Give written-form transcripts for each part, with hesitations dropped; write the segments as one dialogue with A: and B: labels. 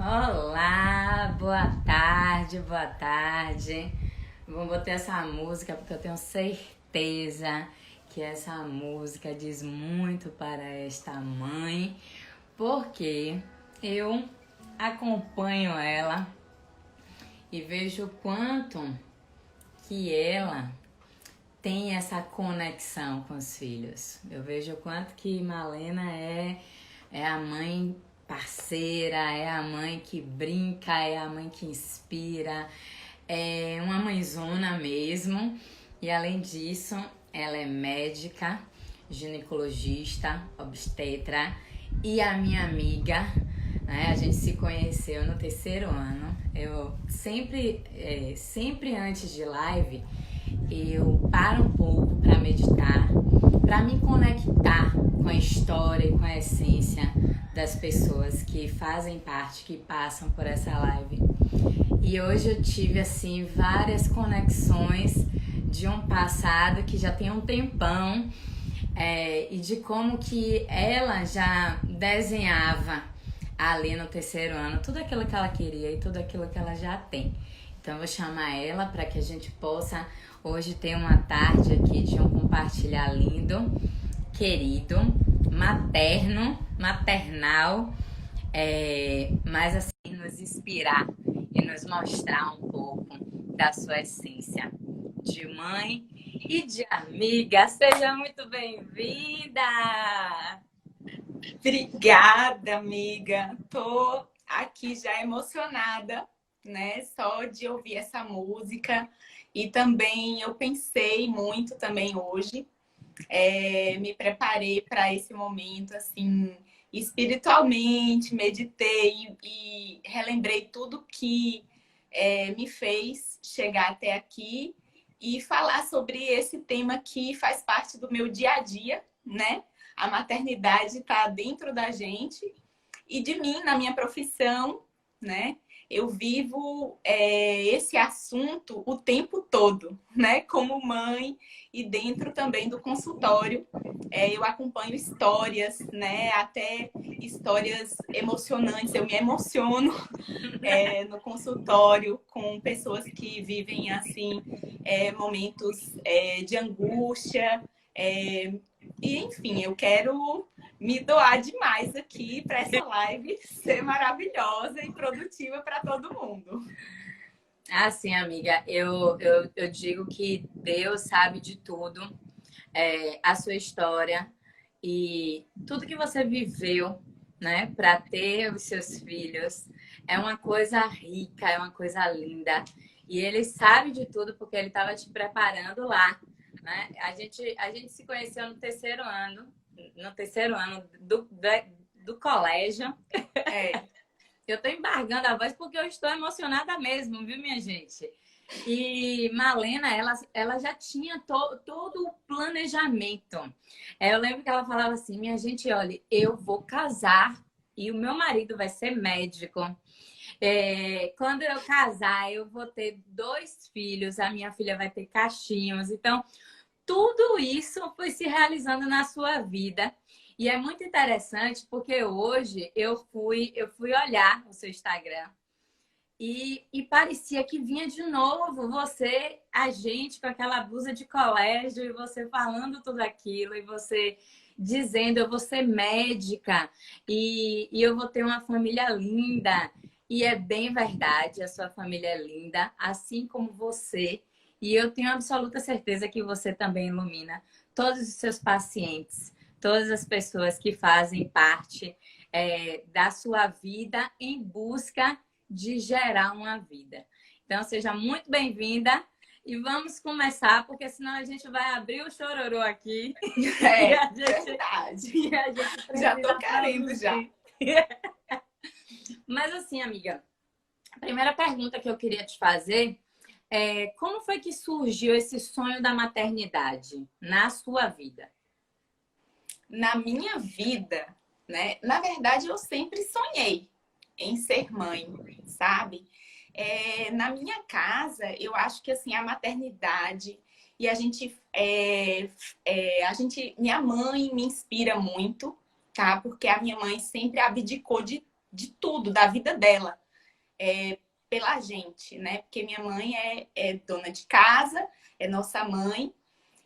A: Olá, boa tarde, boa tarde. Vamos botar essa música porque eu tenho certeza que essa música diz muito para esta mãe, porque eu acompanho ela e vejo o quanto que ela tem essa conexão com os filhos. Eu vejo o quanto que Malena é a mãe parceira, é a mãe que brinca, é a mãe que inspira, é uma mãezona mesmo. E além disso, ela é médica, ginecologista, obstetra e a minha amiga, né? A gente se conheceu no terceiro ano. Eu sempre antes de live, eu paro um pouco para meditar, para me conectar com a história e com a essência das pessoas que fazem parte, que passam por essa live. E hoje eu tive assim várias conexões de um passado que já tem um tempão, e de como que ela já desenhava ali no terceiro ano tudo aquilo que ela queria e tudo aquilo que ela já tem. Então eu vou chamar ela para que a gente possa hoje ter uma tarde aqui de um compartilhar lindo, querido, maternal, mas assim nos inspirar e nos mostrar um pouco da sua essência de mãe e de amiga. Seja muito bem-vinda!
B: Obrigada, amiga. Tô aqui já emocionada, né? Só de ouvir essa música. E também eu pensei muito também hoje. Me preparei para esse momento, assim, espiritualmente, meditei e relembrei tudo que me fez chegar até aqui e falar sobre esse tema que faz parte do meu dia a dia, né? A maternidade está dentro da gente e de mim, na minha profissão, né? Eu vivo esse assunto o tempo todo, né? Como mãe e dentro também do consultório. Eu acompanho histórias, né? Até histórias emocionantes. Eu me emociono no consultório com pessoas que vivem assim momentos de angústia. E enfim, eu quero me doar demais aqui para essa live ser maravilhosa e produtiva para todo mundo.
A: Assim, amiga, eu digo que Deus sabe de tudo, a sua história e tudo que você viveu, né, para ter os seus filhos. É uma coisa rica, é uma coisa linda. E ele sabe de tudo porque ele estava te preparando lá, né? A gente se conheceu no terceiro ano do colégio. Eu tô embargando a voz porque eu estou emocionada mesmo, viu, minha gente? E Malena, ela já tinha todo o planejamento. Eu lembro que ela falava assim, minha gente, olha, eu vou casar e o meu marido vai ser médico. Quando eu casar, eu vou ter 2 filhos, a minha filha vai ter cachinhos. Então, tudo isso foi se realizando na sua vida. E é muito interessante porque hoje eu fui olhar o seu Instagram e parecia que vinha de novo você, a gente, com aquela blusa de colégio e você falando tudo aquilo e você dizendo eu vou ser médica e eu vou ter uma família linda. E é bem verdade, a sua família é linda, assim como você. E eu tenho absoluta certeza que você também ilumina todos os seus pacientes, todas as pessoas que fazem parte da sua vida em busca de gerar uma vida. Então, seja muito bem-vinda e vamos começar, porque senão a gente vai abrir o chororô aqui.
B: Verdade.
A: E a gente
B: Já tô querendo já.
A: Mas assim, amiga, a primeira pergunta que eu queria te fazer é como foi que surgiu esse sonho da maternidade na sua vida?
B: Na minha vida, né? Na verdade, eu sempre sonhei em ser mãe, sabe? Na minha casa, eu acho que assim a maternidade e minha mãe me inspira muito, tá? Porque a minha mãe sempre abdicou de de tudo, da vida dela, pela gente, né? Porque minha mãe é dona de casa, é nossa mãe,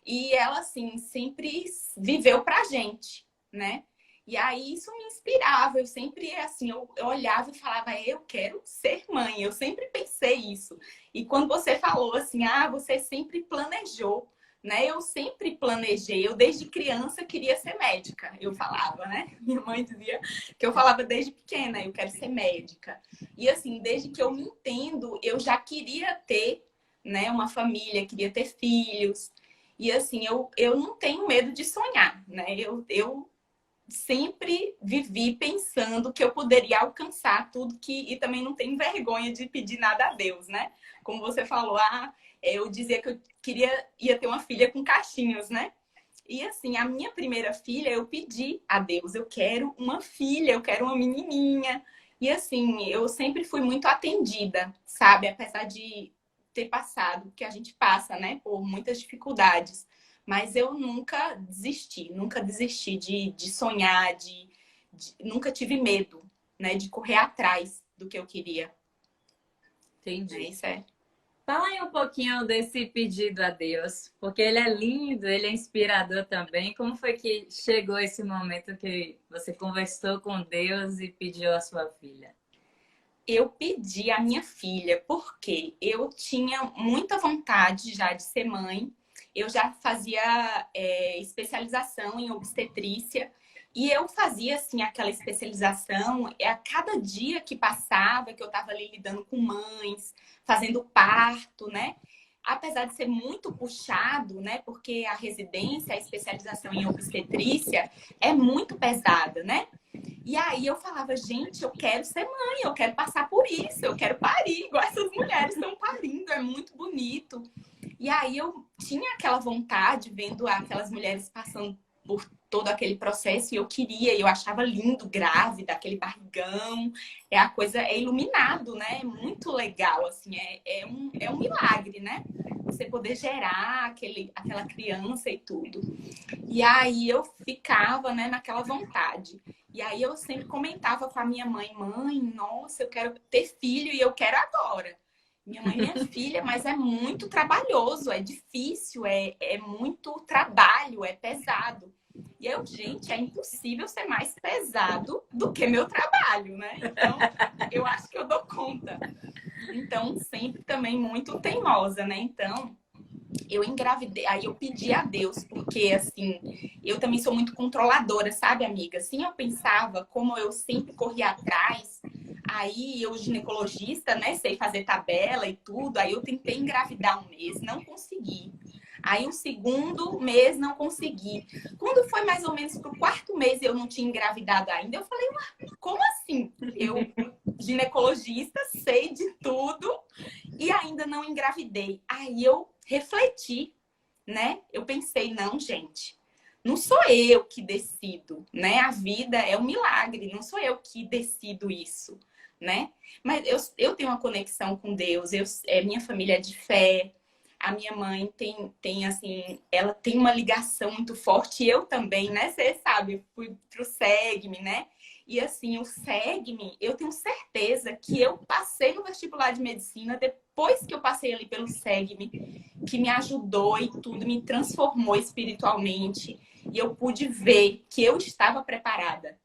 B: e ela, assim, sempre viveu pra gente, né? E aí isso me inspirava. Eu sempre, assim, eu olhava e falava, eu quero ser mãe. Eu sempre pensei isso. E quando você falou assim, você sempre planejou, né? Eu sempre planejei. Eu, desde criança, queria ser médica. Eu falava, né? Minha mãe dizia que eu falava desde pequena, eu quero ser médica. E, assim, desde que eu me entendo, eu já queria ter, né, uma família, queria ter filhos. E assim, eu não tenho medo de sonhar, né? Eu sempre vivi pensando que eu poderia alcançar tudo que. E também não tenho vergonha de pedir nada a Deus, né? Como você falou, eu dizia que eu ia ter uma filha com cachinhos, né? E assim, a minha primeira filha, eu pedi a Deus, eu quero uma filha, eu quero uma menininha. E assim, eu sempre fui muito atendida, sabe? Apesar de ter passado, que a gente passa, né, por muitas dificuldades. Mas eu nunca desisti de sonhar, nunca tive medo, né, de correr atrás do que eu queria.
A: Entendi.
B: Isso é.
A: Fala aí um pouquinho desse pedido a Deus, porque ele é lindo, ele é inspirador também. Como foi que chegou esse momento que você conversou com Deus e pediu a sua filha?
B: Eu pedi a minha filha porque eu tinha muita vontade já de ser mãe. Eu já fazia especialização em obstetrícia e eu fazia assim aquela especialização a cada dia que passava, que eu estava ali lidando com mães, fazendo parto, né? Apesar de ser muito puxado, né? Porque a residência, a especialização em obstetrícia é muito pesada, né? E aí eu falava, gente, eu quero ser mãe, eu quero passar por isso, eu quero parir, igual essas mulheres estão parindo, é muito bonito. E aí eu tinha aquela vontade, vendo aquelas mulheres passando por todo aquele processo, e eu queria, eu achava lindo, grávida, aquele barrigão, a coisa é iluminado, né? É muito legal, assim, é um milagre, né? Você poder gerar aquela criança e tudo. E aí eu ficava, né, naquela vontade. E aí eu sempre comentava com a minha mãe, nossa, eu quero ter filho e eu quero agora. Minha filha, mas é muito trabalhoso, é difícil, é muito trabalho, é pesado. E eu, gente, é impossível ser mais pesado do que meu trabalho, né? Então, eu acho que eu dou conta. Então, sempre também muito teimosa, né? Então, eu engravidei, aí eu pedi a Deus, porque assim, eu também sou muito controladora, sabe, amiga? Assim, eu pensava, como eu sempre corria atrás, aí eu, ginecologista, né, sei fazer tabela e tudo, aí eu tentei engravidar um mês, não consegui. Aí o segundo mês não consegui. Quando foi mais ou menos pro quarto mês eu não tinha engravidado ainda, eu falei, como assim? Eu, ginecologista, sei de tudo e ainda não engravidei. Aí eu refleti, né? Eu pensei, não, gente, não sou eu que decido, né? A vida é um milagre, não sou eu que decido isso, né? Mas eu tenho uma conexão com Deus, minha família é de fé, a minha mãe tem assim, ela tem uma ligação muito forte, e eu também, né? Você sabe, eu fui pro SEGME, né? E assim, o SEGME, eu tenho certeza que eu passei no vestibular de medicina depois que eu passei ali pelo SEGME, que me ajudou e tudo, me transformou espiritualmente. E eu pude ver que eu estava preparada,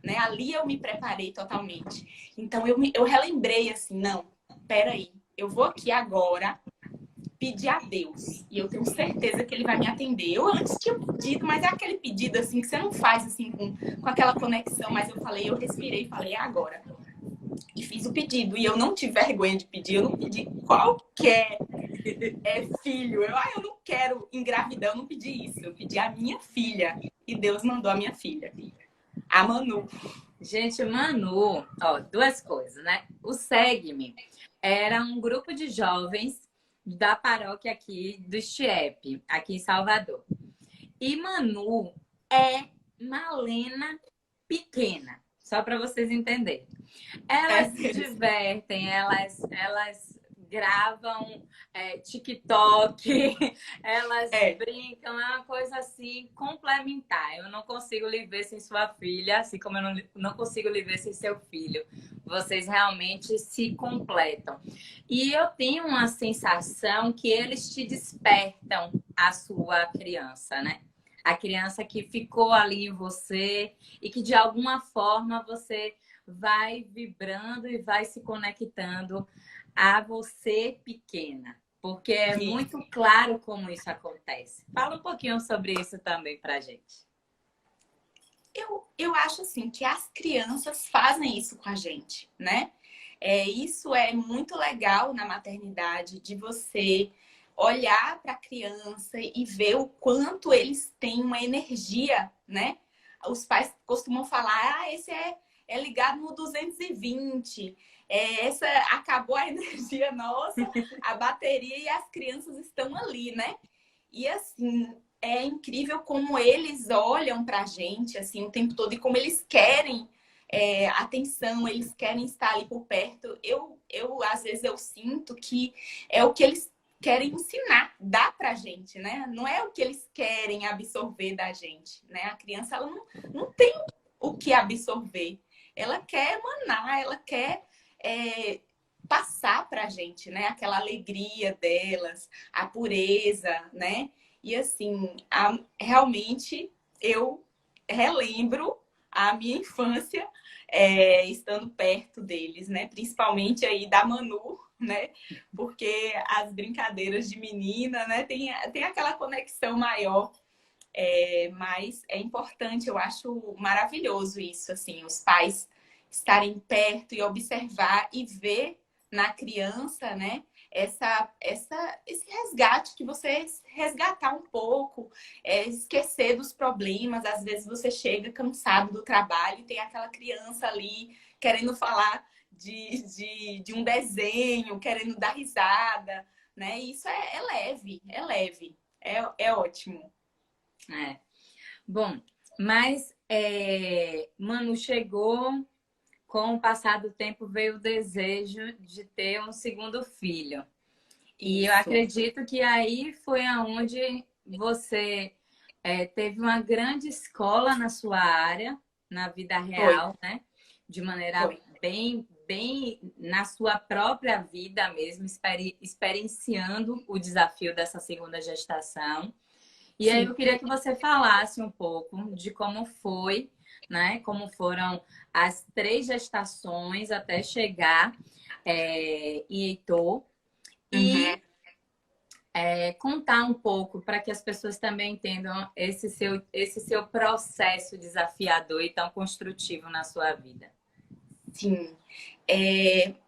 B: né? Ali eu me preparei totalmente. Então eu relembrei assim, não, peraí, eu vou aqui agora pedir a Deus. E eu tenho certeza que ele vai me atender. Eu antes tinha pedido, mas é aquele pedido assim que você não faz assim com aquela conexão. Mas eu falei, eu respirei e falei, é agora. E fiz o pedido. E eu não tive vergonha de pedir. Eu não pedi qualquer filho. Eu não quero engravidar. Eu não pedi isso. Eu pedi a minha filha. E Deus mandou a minha filha. A Manu.
A: Gente, Manu, ó, duas coisas, né? O Segue-me era um grupo de jovens da paróquia aqui do Chiep, aqui em Salvador. E Manu é Malena pequena, só para vocês entenderem. Elas se divertem, elas gravam TikTok, elas
B: É,
A: brincam, é uma coisa assim complementar. Eu não consigo lhe ver sem sua filha, assim como eu não consigo lhe ver sem seu filho. Vocês realmente se completam. E eu tenho uma sensação que eles te despertam a sua criança, né? A criança que ficou ali em você e que de alguma forma você vai vibrando e vai se conectando a você pequena. Porque é
B: e
A: muito claro como isso acontece. Fala um pouquinho sobre isso também pra gente.
B: eu acho assim que as crianças fazem isso com a gente, né? Isso é muito legal na maternidade, de você olhar para a criança e ver o quanto eles têm uma energia, né? Os pais costumam falar, esse é ligado no 220, essa acabou a energia nossa, a bateria e as crianças estão ali, né? E assim, é incrível como eles olham pra gente assim o tempo todo e como eles querem atenção, eles querem estar ali por perto. Às vezes, eu sinto que é o que eles querem ensinar, dar pra gente, né? Não é o que eles querem absorver da gente, né? A criança, ela não tem o que absorver. Ela quer emanar, ela quer passar pra gente, né? Aquela alegria delas, a pureza, né? E assim, realmente eu relembro a minha infância estando perto deles, né? Principalmente aí da Manu, né? Porque as brincadeiras de menina, né? Tem aquela conexão maior. Mas é importante, eu acho maravilhoso isso, assim, os pais estarem perto e observar e ver na criança, né? Esse resgate que você resgatar um pouco, esquecer dos problemas. Às vezes você chega cansado do trabalho e tem aquela criança ali querendo falar de um desenho, querendo dar risada, né? E isso é leve, é leve, é ótimo.
A: É. Bom, mas Manu chegou, com o passar do tempo veio o desejo de ter um segundo filho. E eu
B: Isso.
A: acredito que aí foi aonde você teve uma grande escola na sua área, na vida
B: Foi,
A: real, né? De maneira
B: foi.
A: bem na sua própria vida mesmo, experienciando o desafio dessa segunda gestação. E aí eu
B: Sim.
A: queria que você falasse um pouco de como foi, né? Como foram as 3 gestações até chegar em Heitor.
B: Uhum.
A: E contar um pouco para que as pessoas também entendam esse seu processo desafiador e tão construtivo na sua vida.
B: Sim.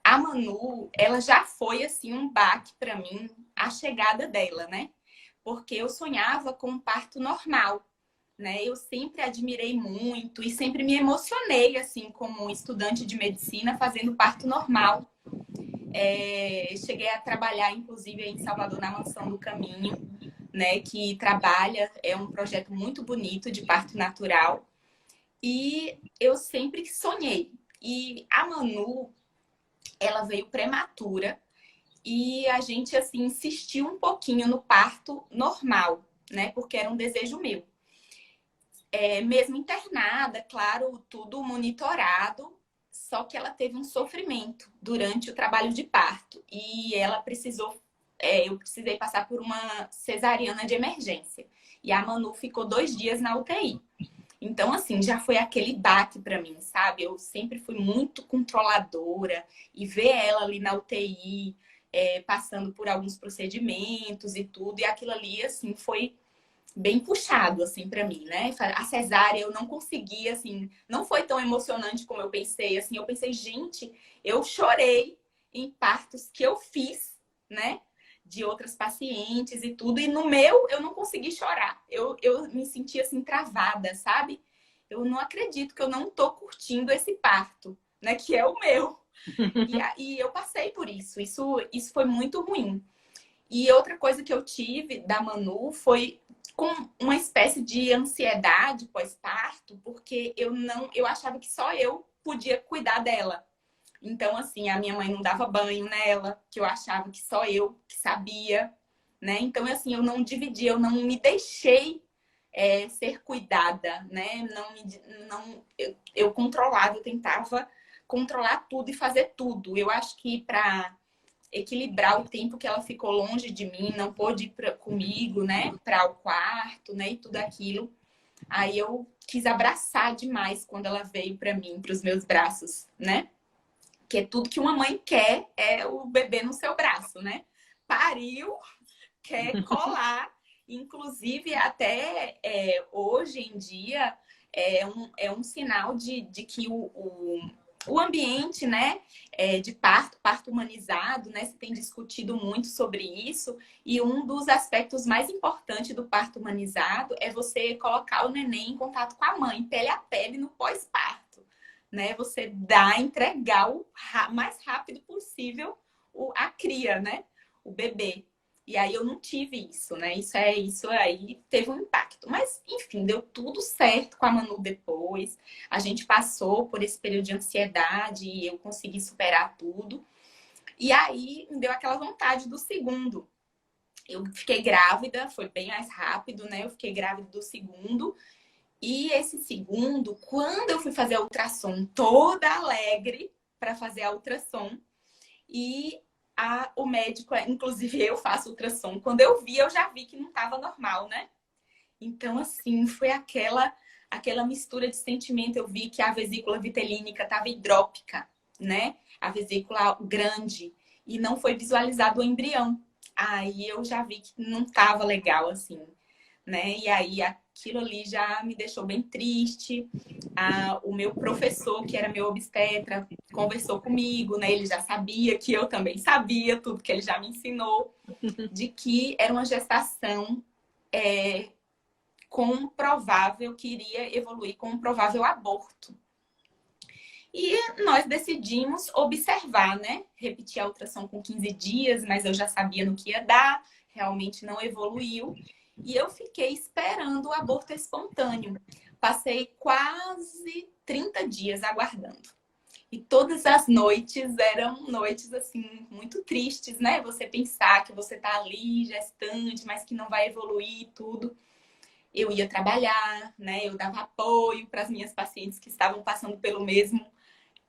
B: A Manu, ela já foi assim um baque para mim, a chegada dela, né? Porque eu sonhava com um parto normal, né? Eu sempre admirei muito e sempre me emocionei assim como estudante de medicina fazendo parto normal. Cheguei a trabalhar, inclusive, em Salvador, na Mansão do Caminho, né? Que trabalha, é um projeto muito bonito de parto natural. E eu sempre sonhei. E a Manu, ela veio prematura e a gente, assim, insistiu um pouquinho no parto normal, né? Porque era um desejo meu. Mesmo internada, claro, tudo monitorado, só que ela teve um sofrimento durante o trabalho de parto e ela precisou, eu precisei passar por uma cesariana de emergência e a Manu ficou 2 dias na UTI. Então, assim, já foi aquele baque para mim, sabe? Eu sempre fui muito controladora e ver ela ali na UTI, passando por alguns procedimentos e tudo, e aquilo ali, assim, foi bem puxado, assim, para mim, né? A cesárea eu não conseguia, assim, não foi tão emocionante como eu pensei, assim. Eu pensei, gente, eu chorei em partos que eu fiz, né? De outras pacientes e tudo, e no meu eu não consegui chorar. Eu me senti, assim, travada, sabe? Eu não acredito que eu não tô curtindo esse parto, né? Que é o meu. E eu passei por isso. Isso foi muito ruim. E outra coisa que eu tive da Manu foi com uma espécie de ansiedade pós-parto, porque eu achava que só eu podia cuidar dela, Então, assim, a minha mãe não dava banho nela, que eu achava que só eu que sabia, né? Então, assim, eu não dividi, eu não me deixei ser cuidada, né? Eu controlava, eu tentava controlar tudo e fazer tudo. Eu acho que para equilibrar o tempo que ela ficou longe de mim, não pôde ir comigo, né, para o quarto, né, e tudo aquilo. Aí eu quis abraçar demais quando ela veio para mim, para os meus braços, né? Que é tudo que uma mãe quer é o bebê no seu braço, né? Pariu, quer colar. Inclusive, até hoje em dia, é um sinal de que o ambiente, né, de parto humanizado, né, se tem discutido muito sobre isso, e um dos aspectos mais importantes do parto humanizado é você colocar o neném em contato com a mãe, pele a pele, no pós-parto, né, você entregar o mais rápido possível a cria, né, o bebê. E aí eu não tive isso, né? Isso aí teve um impacto. Mas, enfim, deu tudo certo com a Manu depois. A gente passou por esse período de ansiedade e eu consegui superar tudo. E aí me deu aquela vontade do segundo. Eu fiquei grávida, foi bem mais rápido, né? Eu fiquei grávida do segundo. E esse segundo, quando eu fui fazer a ultrassom, toda alegre para fazer a ultrassom, e o médico, inclusive eu faço ultrassom, quando eu vi, eu já vi que não estava normal, né? Então, assim, foi aquela mistura de sentimento. Eu vi que a vesícula vitelínica estava hidrópica, né? A vesícula grande, e não foi visualizado o embrião. Aí eu já vi que não estava legal, assim, né? E aí aquilo ali já me deixou bem triste. O meu professor, que era meu obstetra, conversou comigo, né? Ele já sabia que eu também sabia tudo que ele já me ensinou, de que era uma gestação comprovável, que iria evoluir com um provável aborto. E nós decidimos observar, né? Repetir a ultrassom com 15 dias, mas eu já sabia no que ia dar, realmente não evoluiu. E eu fiquei esperando o aborto espontâneo. Passei quase 30 dias aguardando. E todas as noites eram noites, assim, muito tristes, né? Você pensar que você tá ali, gestante, mas que não vai evoluir tudo. Eu ia trabalhar, né? Eu dava apoio para as minhas pacientes que estavam passando pelo mesmo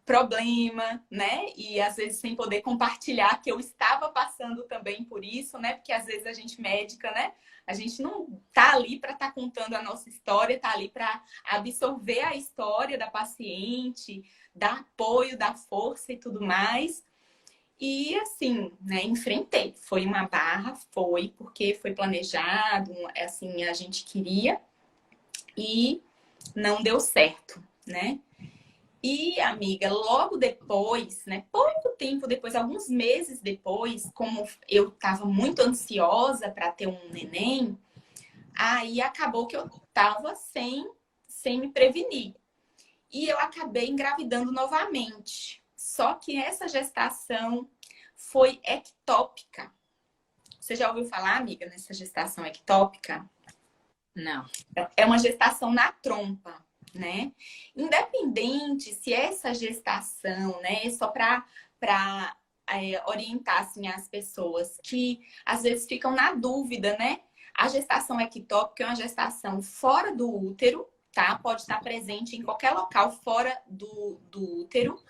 B: problema, né? E às vezes sem poder compartilhar que eu estava passando também por isso, né? Porque às vezes a gente médica, né? A gente não tá ali para estar contando a nossa história, tá ali para absorver a história da paciente, dar apoio, dar força e tudo mais. E assim, né, enfrentei. Foi uma barra, foi porque foi planejado, assim, a gente queria e não deu certo, né? E, amiga, logo depois, né, pouco tempo depois, alguns meses depois, como eu estava muito ansiosa para ter um neném, aí acabou que eu estava sem me prevenir. E eu acabei engravidando novamente. Só que essa gestação foi ectópica. Você já ouviu falar, amiga, nessa gestação ectópica?
A: Não.
B: É uma gestação na trompa, né? Independente se essa gestação, né, é só para orientar assim, as pessoas que às vezes ficam na dúvida, né? A gestação ectópica é uma gestação fora do útero, tá? Pode estar presente em qualquer local fora do útero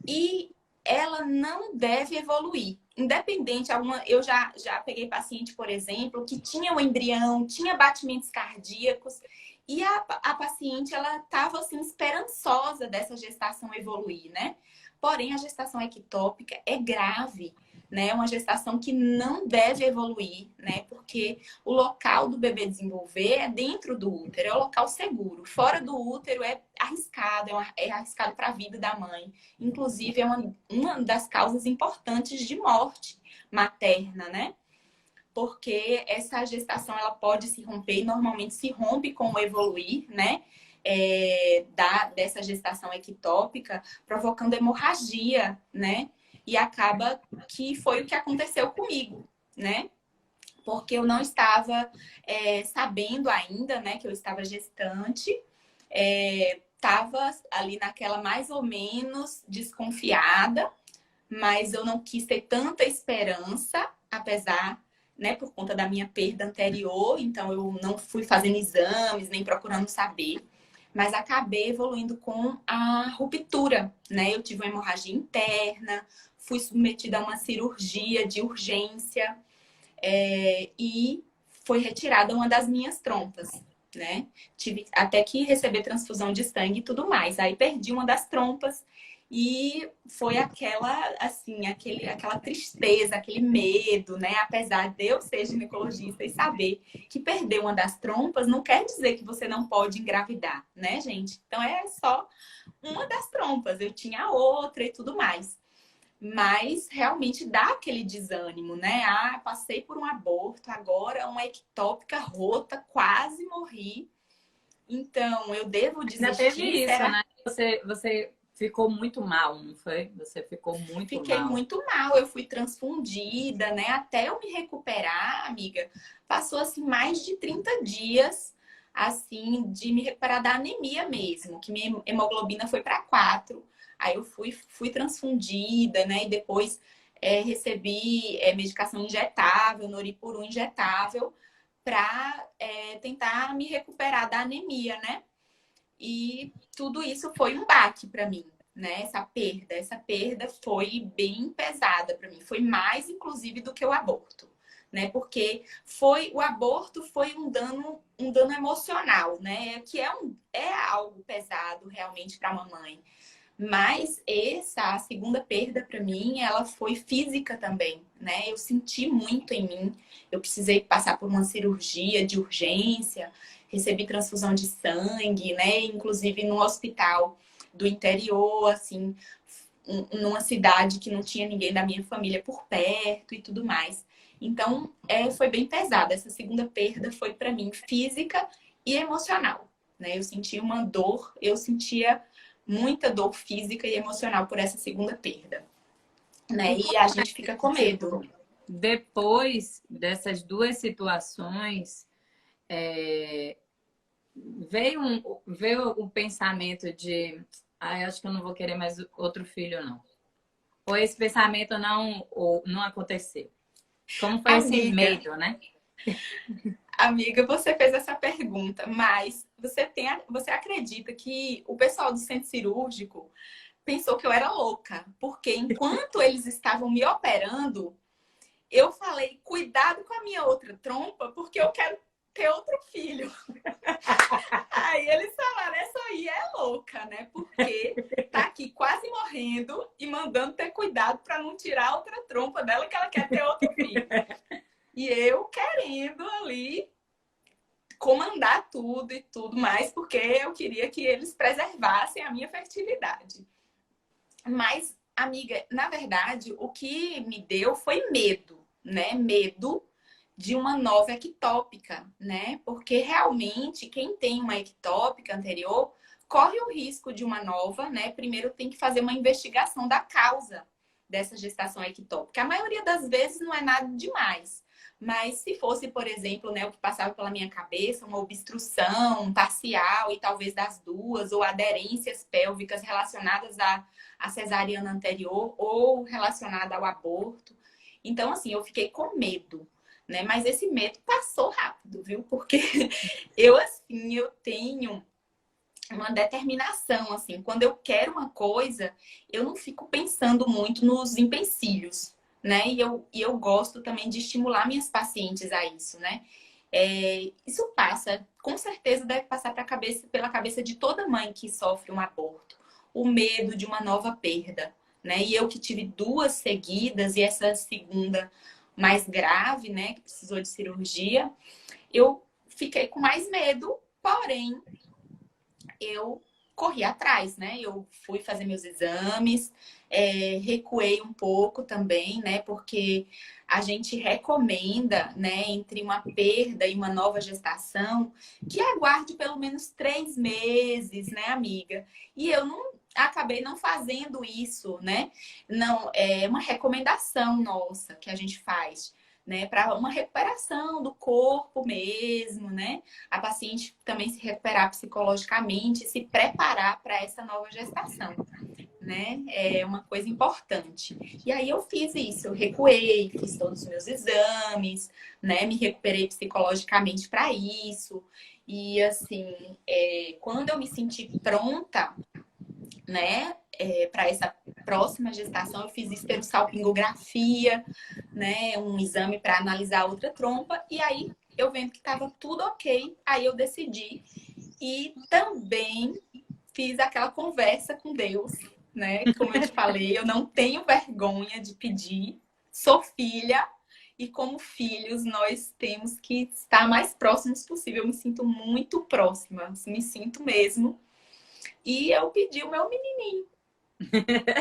B: e ela não deve evoluir. Independente, eu já peguei paciente, por exemplo, que tinha um embrião, tinha batimentos cardíacos, e a paciente, ela estava assim, esperançosa dessa gestação evoluir, né? Porém, a gestação ectópica é grave, né? É uma gestação que não deve evoluir, né? Porque o local do bebê desenvolver é dentro do útero, é o local seguro. Fora do útero é arriscado, é arriscado para a vida da mãe. Inclusive, é uma das causas importantes de morte materna, né? Porque essa gestação ela pode se romper, e normalmente se rompe com o evoluir, né? Dessa gestação ectópica, provocando hemorragia, né? E acaba que foi o que aconteceu comigo, né? Porque eu não estava sabendo ainda, né, que eu estava gestante. estava ali naquela mais ou menos desconfiada, mas eu não quis ter tanta esperança, apesar, né, por conta da minha perda anterior, então eu não fui fazendo exames, nem procurando saber, mas acabei evoluindo com a ruptura, né? Eu tive uma hemorragia interna, fui submetida a uma cirurgia de urgência, e foi retirada uma das minhas trompas, né? Tive até que receber transfusão de sangue e tudo mais. Aí perdi uma das trompas e foi aquela tristeza, aquele medo, né? Apesar de eu ser ginecologista e saber que perder uma das trompas não quer dizer que você não pode engravidar, né, gente? Então é só uma das trompas, eu tinha outra e tudo mais. Mas realmente dá aquele desânimo, né? Ah, passei por um aborto, agora uma ectópica rota, quase morri. Então, eu devo
A: Ainda teve
B: desistir?
A: isso,
B: Será?
A: né? Você ficou muito mal, não foi? Você ficou muito
B: Fiquei
A: mal.
B: muito mal, eu fui transfundida, né? Até eu me recuperar, amiga, passou assim mais de 30 dias assim de me recuperar da anemia mesmo, que minha hemoglobina foi para 4. Aí eu fui transfundida, né? E depois recebi medicação injetável, Noripuru injetável, para tentar me recuperar da anemia, né? E tudo isso foi um baque para mim, né? Essa perda foi bem pesada para mim, foi mais inclusive do que o aborto, né? Porque o aborto foi um dano emocional, né? Que é algo pesado realmente para a mamãe. Mas a segunda perda para mim, ela foi física também, né? Eu senti muito em mim. Eu precisei passar por uma cirurgia de urgência, recebi transfusão de sangue, né? Inclusive no hospital do interior, assim, numa cidade que não tinha ninguém da minha família por perto e tudo mais. Então, foi bem pesada. Essa segunda perda foi para mim física e emocional, né? Eu senti uma dor, eu sentia muita dor física e emocional por essa segunda perda, né? E a gente fica com medo.
A: Tipo, depois dessas duas situações, veio o pensamento de, acho que eu não vou querer mais outro filho, não. Ou esse pensamento não aconteceu? Como foi esse
B: Amiga,
A: medo, né?
B: amiga, você fez essa pergunta, mas você acredita que o pessoal do centro cirúrgico pensou que eu era louca? Porque enquanto eles estavam me operando, eu falei, cuidado com a minha outra trompa, porque eu quero ter outro filho. Aí eles falaram, essa aí é louca, né? Porque tá aqui quase morrendo e mandando ter cuidado para não tirar outra trompa dela, que ela quer ter outro filho. E eu querendo ali comandar tudo e tudo mais, porque eu queria que eles preservassem a minha fertilidade. Mas, amiga, na verdade, o que me deu foi medo, né? Medo de uma nova ectópica, né? Porque realmente quem tem uma ectópica anterior corre o risco de uma nova, né? Primeiro tem que fazer uma investigação da causa dessa gestação ectópica. A maioria das vezes não é nada demais. Mas se fosse, por exemplo, né, o que passava pela minha cabeça, uma obstrução parcial e talvez das duas, ou aderências pélvicas relacionadas à cesariana anterior ou relacionada ao aborto. Então, assim, eu fiquei com medo, né? Mas esse medo passou rápido, viu? Porque eu tenho uma determinação, assim. Quando eu quero uma coisa, eu não fico pensando muito nos empecilhos, né? E eu gosto também de estimular minhas pacientes a isso, né? Isso passa, com certeza deve passar pela cabeça de toda mãe que sofre um aborto. O medo de uma nova perda, né? E eu que tive duas seguidas e essa segunda mais grave, né? Que precisou de cirurgia, eu fiquei com mais medo, porém eu corri atrás, né? Eu fui fazer meus exames, recuei um pouco também, né? Porque a gente recomenda, né, entre uma perda e uma nova gestação, que aguarde pelo menos 3 meses, né, amiga? E eu não acabei não fazendo isso, né? Não, é uma recomendação nossa que a gente faz. né? Para uma recuperação do corpo mesmo, né? A paciente também se recuperar psicologicamente, se preparar para essa nova gestação, né? É uma coisa importante. E aí eu fiz isso, eu recuei, fiz todos os meus exames, né? Me recuperei psicologicamente para isso. E assim, quando eu me senti pronta, né, para essa próxima gestação, eu fiz esterossalpingografia, né, um exame para analisar a outra trompa, e aí eu vendo que estava tudo ok, aí eu decidi. E também fiz aquela conversa com Deus, né? Como eu te falei, eu não tenho vergonha de pedir, sou filha, e como filhos nós temos que estar mais próximos possível. Eu me sinto muito próxima, me sinto mesmo. E eu pedi o meu menininho.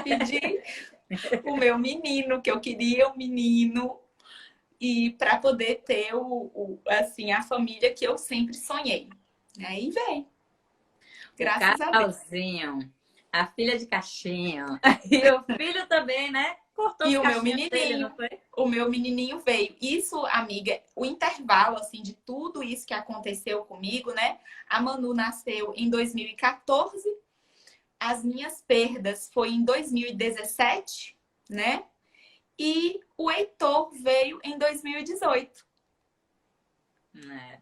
B: Pedi o meu menino, que eu queria um menino, e para poder ter assim, a família que eu sempre sonhei. Aí vem,
A: O
B: graças a Deus.
A: casalzinho, a filha de caixinha. E o filho também, né? Cortou
B: E
A: os
B: o meu
A: cachinhos dele, não
B: menininho,
A: foi?
B: veio. Isso, amiga, o intervalo assim de tudo isso que aconteceu comigo, né? A Manu nasceu em 2014, as minhas perdas foi em 2017, né? E o Heitor veio em 2018.
A: É.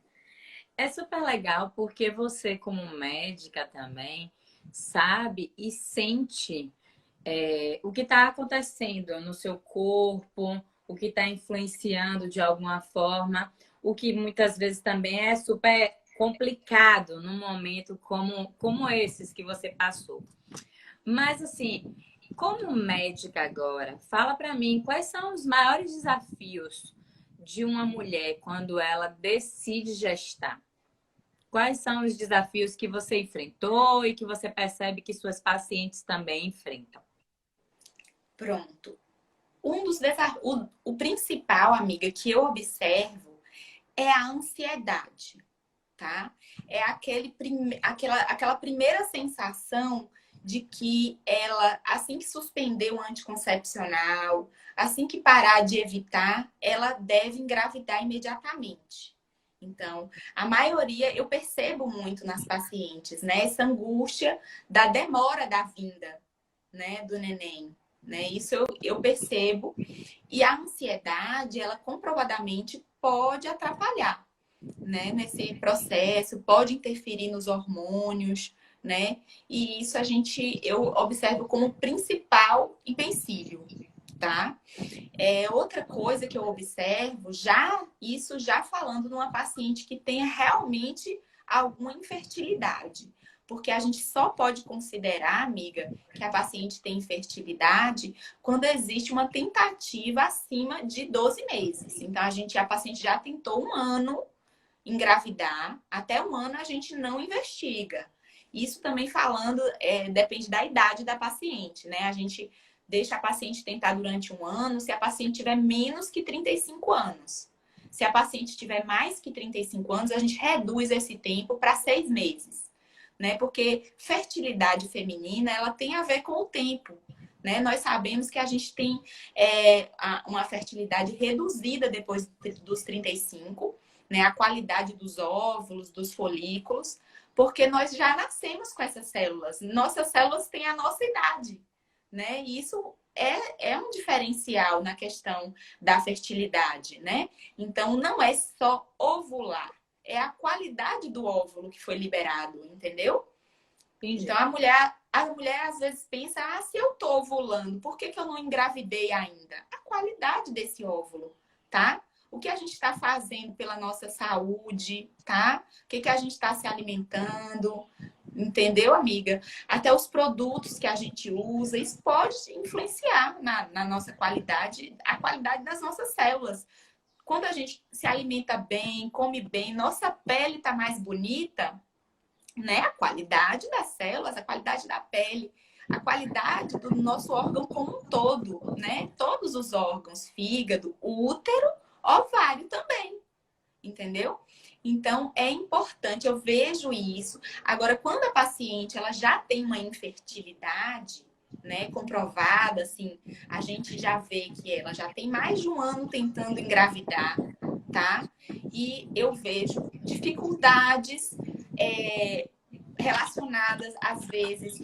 A: É super legal porque você, como médica também, sabe e sente o que está acontecendo no seu corpo, o que está influenciando de alguma forma, o que muitas vezes também é super complicado num momento como esses que você passou. Mas assim, como médica agora, fala para mim quais são os maiores desafios de uma mulher quando ela decide gestar? Quais são os desafios que você enfrentou e que você percebe que suas pacientes também enfrentam?
B: Pronto. Um dos desafios, o principal, amiga, que eu observo é a ansiedade, tá? É aquela primeira sensação de que ela, assim que suspender o anticoncepcional, assim que parar de evitar, ela deve engravidar imediatamente. Então, a maioria eu percebo muito nas pacientes, né? Essa angústia da demora da vinda, né, do neném, né? Isso eu percebo. E a ansiedade, ela comprovadamente pode atrapalhar, né, nesse processo, pode interferir nos hormônios, né? E isso eu observo como principal empecilho, tá? Outra coisa que eu observo, isso já falando numa paciente que tenha realmente alguma infertilidade. Porque a gente só pode considerar, amiga, que a paciente tem infertilidade quando existe uma tentativa acima de 12 meses. Então, a paciente já tentou um ano engravidar, até um ano a gente não investiga. Isso também falando, depende da idade da paciente, né? A gente deixa a paciente tentar durante um ano se a paciente tiver menos que 35 anos. Se a paciente tiver mais que 35 anos, a gente reduz esse tempo para 6 meses, né? Porque fertilidade feminina, ela tem a ver com o tempo, né? Nós sabemos que a gente tem uma fertilidade reduzida depois dos 35, né? A qualidade dos óvulos, dos folículos, porque nós já nascemos com essas células. Nossas células têm a nossa idade, né? E isso é um diferencial na questão da fertilidade, né? Então, não é só ovular, é a qualidade do óvulo que foi liberado, entendeu?
A: Entendi.
B: Então, a mulher às vezes pensa, se eu tô ovulando, por que eu não engravidei ainda? A qualidade desse óvulo, tá? O que a gente está fazendo pela nossa saúde, tá? O que a gente está se alimentando, entendeu, amiga? Até os produtos que a gente usa, isso pode influenciar na nossa qualidade, a qualidade das nossas células. Quando a gente se alimenta bem, come bem, nossa pele tá mais bonita, né? A qualidade das células, a qualidade da pele, a qualidade do nosso órgão como um todo, né? Todos os órgãos, fígado, útero, ovário também, entendeu? Então é importante, eu vejo isso. Agora, quando a paciente ela já tem uma infertilidade, né, comprovada, assim, a gente já vê que ela já tem mais de um ano tentando engravidar, tá? E eu vejo dificuldades relacionadas, às vezes,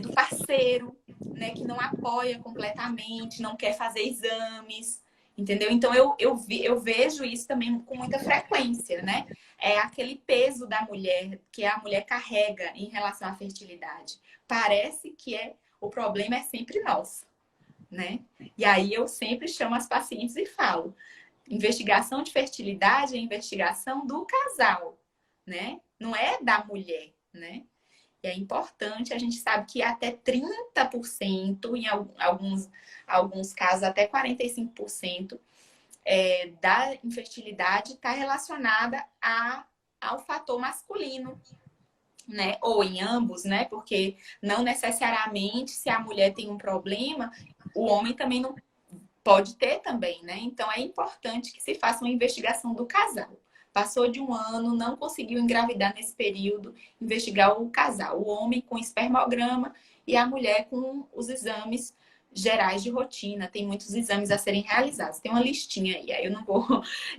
B: do parceiro, né, que não apoia completamente, não quer fazer exames, entendeu? Então, eu vejo isso também com muita frequência, né? É aquele peso da mulher, que a mulher carrega em relação à fertilidade. Parece que o problema é sempre nosso, né? E aí eu sempre chamo as pacientes e falo, investigação de fertilidade é investigação do casal, né? Não é da mulher, né? E é importante, a gente sabe que até 30%, em alguns casos até 45%, da infertilidade está relacionada ao fator masculino, né? Ou em ambos, né? Porque não necessariamente se a mulher tem um problema, o homem também não pode ter também, né? Então é importante que se faça uma investigação do casal. Passou de um ano, não conseguiu engravidar nesse período, investigar o casal, o homem com espermograma e a mulher com os exames gerais de rotina. Tem muitos exames a serem realizados. Tem uma listinha aí eu não vou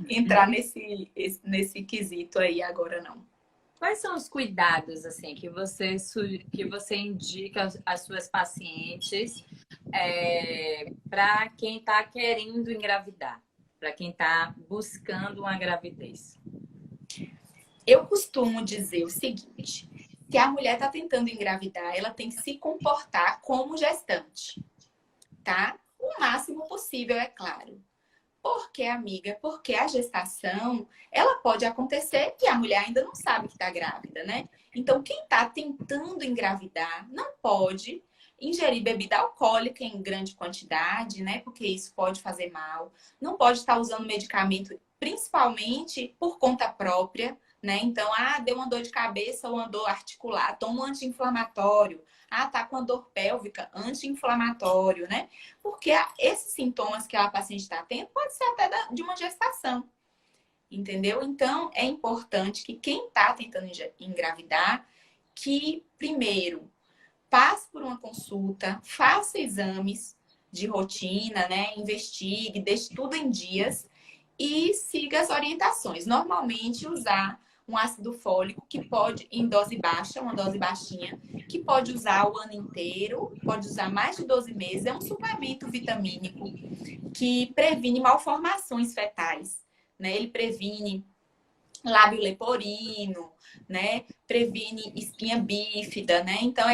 B: entrar nesse quesito aí agora, não.
A: Quais são os cuidados assim que você indica às suas pacientes para quem está querendo engravidar, para quem está buscando uma gravidez?
B: Eu costumo dizer o seguinte: se a mulher está tentando engravidar, ela tem que se comportar como gestante, tá? O máximo possível, é claro. Porque, amiga, porque a gestação, ela pode acontecer e a mulher ainda não sabe que está grávida, né? Então, quem está tentando engravidar não pode ingerir bebida alcoólica em grande quantidade, né? Porque isso pode fazer mal. Não pode estar usando medicamento, principalmente por conta própria, né? Então, deu uma dor de cabeça ou uma dor articular, toma um anti-inflamatório. Tá com a dor pélvica, anti-inflamatório, né? Porque esses sintomas que a paciente está tendo pode ser até de uma gestação, entendeu? Então, é importante que quem está tentando engravidar, que primeiro passe por uma consulta, faça exames de rotina, né? Investigue, deixe tudo em dias e siga as orientações. Normalmente, usar um ácido fólico que pode, em dose baixa, uma dose baixinha, que pode usar o ano inteiro, pode usar mais de 12 meses. É um suplemento vitamínico que previne malformações fetais, né? Ele previne lábio leporino, né? Previne espinha bífida, né? Então,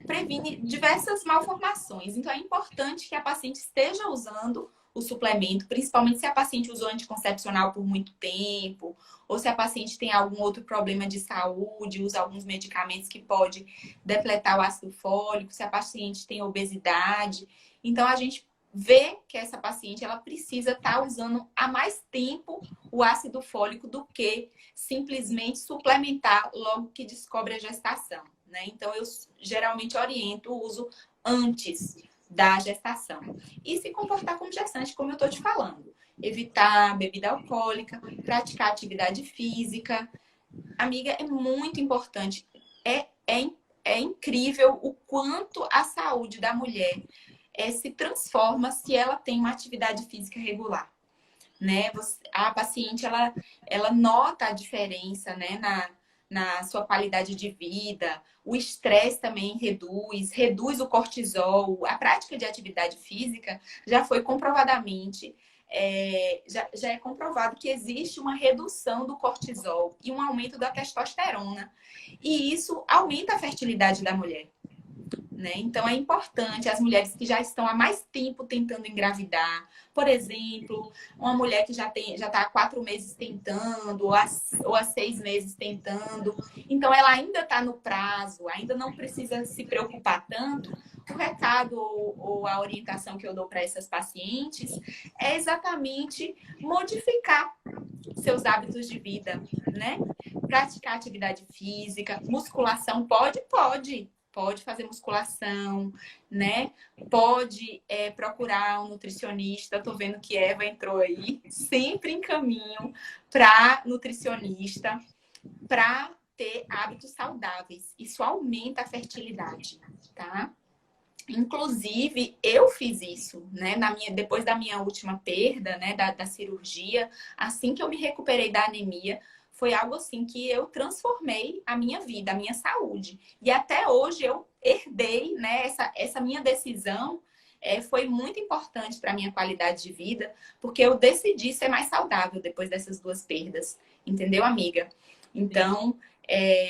B: previne diversas malformações. Então, é importante que a paciente esteja usando o suplemento, principalmente se a paciente usou anticoncepcional por muito tempo, ou se a paciente tem algum outro problema de saúde, usa alguns medicamentos que pode depletar o ácido fólico, se a paciente tem obesidade. Então, a gente vê que essa paciente ela precisa estar usando há mais tempo o ácido fólico do que simplesmente suplementar logo que descobre a gestação, né? Então, eu geralmente oriento o uso antes da gestação. E se comportar como gestante, como eu estou te falando. Evitar bebida alcoólica, praticar atividade física. Amiga, é muito importante. É incrível o quanto a saúde da mulher se transforma se ela tem uma atividade física regular, né? A paciente, ela nota a diferença, né? Na sua qualidade de vida. O estresse também reduz o cortisol. A prática de atividade física já foi comprovadamente, já é comprovado que existe uma redução do cortisol e um aumento da testosterona. E isso aumenta a fertilidade da mulher. Né? Então é importante as mulheres que já estão há mais tempo tentando engravidar, por exemplo, uma mulher que já está há 4 meses tentando, ou há 6 meses tentando, então ela ainda está no prazo, ainda não precisa se preocupar tanto. O recado ou a orientação que eu dou para essas pacientes é exatamente modificar seus hábitos de vida, né? Praticar atividade física, musculação, pode fazer musculação, né? Pode procurar um nutricionista. Tô vendo que Eva entrou aí, sempre em caminho para nutricionista, para ter hábitos saudáveis. Isso aumenta a fertilidade, tá? Inclusive, eu fiz isso, né? Depois da minha última perda, né? Da cirurgia, assim que eu me recuperei da anemia, foi algo assim que eu transformei a minha vida, a minha saúde. E até hoje eu herdei, né? Essa minha decisão foi muito importante para a minha qualidade de vida, porque eu decidi ser mais saudável depois dessas duas perdas. Entendeu, amiga?
A: Sim.
B: Então,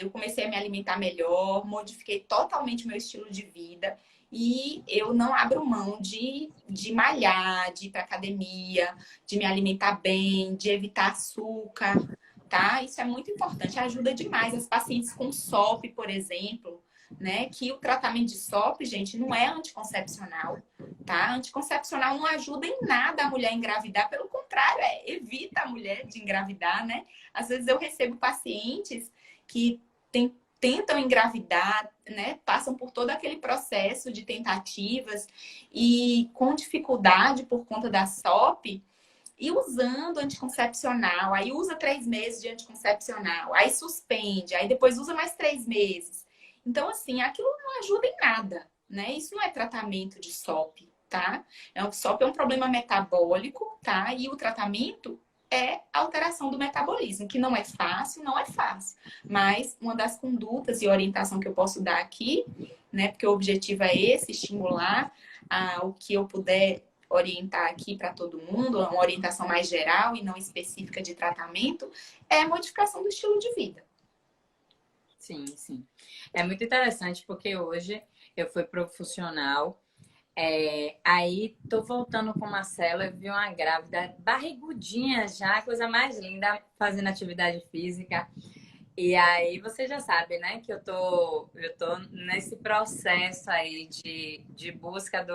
B: eu comecei a me alimentar melhor, modifiquei totalmente o meu estilo de vida. E eu não abro mão de malhar, de ir para academia, de me alimentar bem, de evitar açúcar, tá? Isso é muito importante, ajuda demais as pacientes com SOP, por exemplo, né? Que o tratamento de SOP, gente, não é anticoncepcional, tá? Anticoncepcional não ajuda em nada a mulher engravidar, pelo contrário, evita a mulher de engravidar, né? Às vezes eu recebo pacientes que tentam engravidar, né? Passam por todo aquele processo de tentativas e com dificuldade por conta da SOP e usando anticoncepcional. Aí usa 3 meses de anticoncepcional, aí suspende, aí depois usa mais 3 meses. Então, assim, aquilo não ajuda em nada, né? Isso não é tratamento de SOP, tá? SOP é um problema metabólico, tá? E o tratamento é alteração do metabolismo, que não é fácil, não é fácil. Mas uma das condutas e orientação que eu posso dar aqui, né? Porque o objetivo é esse, estimular o que eu puder orientar aqui para todo mundo, uma orientação mais geral e não específica de tratamento, é a modificação do estilo de vida.
A: Sim, sim. É muito interessante porque hoje eu fui profissional. Aí tô voltando com Marcela, eu vi uma grávida, barrigudinha já, coisa mais linda, fazendo atividade física. E aí você já sabe, né, que eu tô nesse processo aí de busca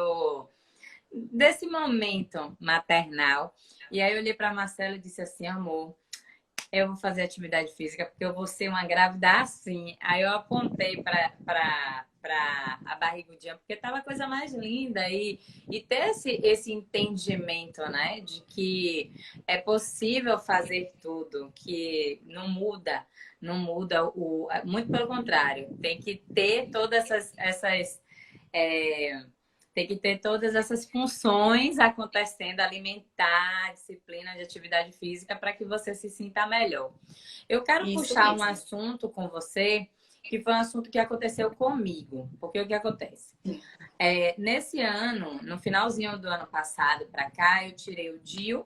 A: desse momento maternal. E aí eu olhei para Marcela e disse assim, amor, eu vou fazer atividade física porque eu vou ser uma grávida assim. Aí eu apontei para a barrigudinha, porque tava a coisa mais linda. E ter esse entendimento, né, de que é possível fazer tudo, que não muda muito pelo contrário, tem que ter todas essas é, tem que ter todas essas funções acontecendo, alimentar, disciplina de atividade física para que você se sinta melhor. Eu quero
B: Isso
A: puxar um
B: mesmo.
A: assunto com você, que foi um assunto que aconteceu comigo. Porque o que acontece? Nesse ano, no finalzinho do ano passado para cá, eu tirei o DIU,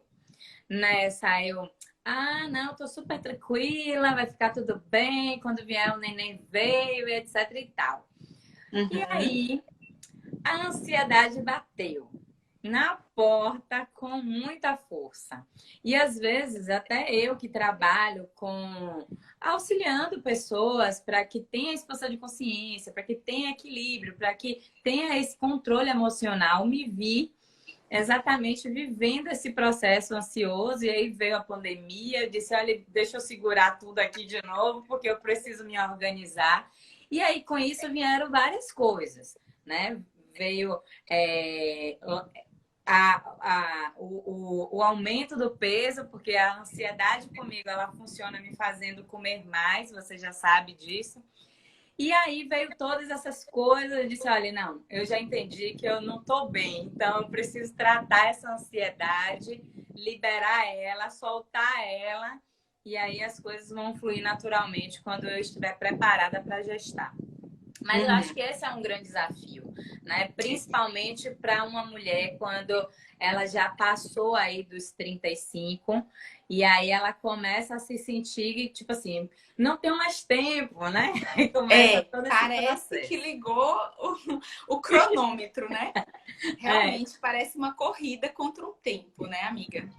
A: né? Saiu. Ah, não, tô super tranquila, vai ficar tudo bem. Quando vier o neném veio, etc e tal. E
B: Uhum.
A: aí, a ansiedade bateu na porta com muita força. E às vezes, até eu que trabalho com auxiliando pessoas para que tenha expansão de consciência, para que tenha equilíbrio, para que tenha esse controle emocional, me vi exatamente vivendo esse processo ansioso. E aí veio a pandemia, eu disse, olha, deixa eu segurar tudo aqui de novo, porque eu preciso me organizar. E aí, com isso, vieram várias coisas, né? Veio o aumento do peso, porque a ansiedade comigo, ela funciona me fazendo comer mais, você já sabe disso. E aí veio todas essas coisas, eu disse, olha, não, eu já entendi que eu não estou bem, então eu preciso tratar essa ansiedade, liberar ela, soltar ela, e aí as coisas vão fluir naturalmente quando eu estiver preparada para gestar. Mas eu acho
B: Uhum.
A: que esse é um grande desafio, né? Principalmente para uma mulher quando ela já passou aí dos 35 e aí ela começa a se sentir, tipo assim, não tem mais tempo, né? E começa todo esse
B: Parece que
A: processo.
B: ligou o cronômetro, né?
A: É,
B: Realmente parece uma corrida contra o tempo, né, amiga?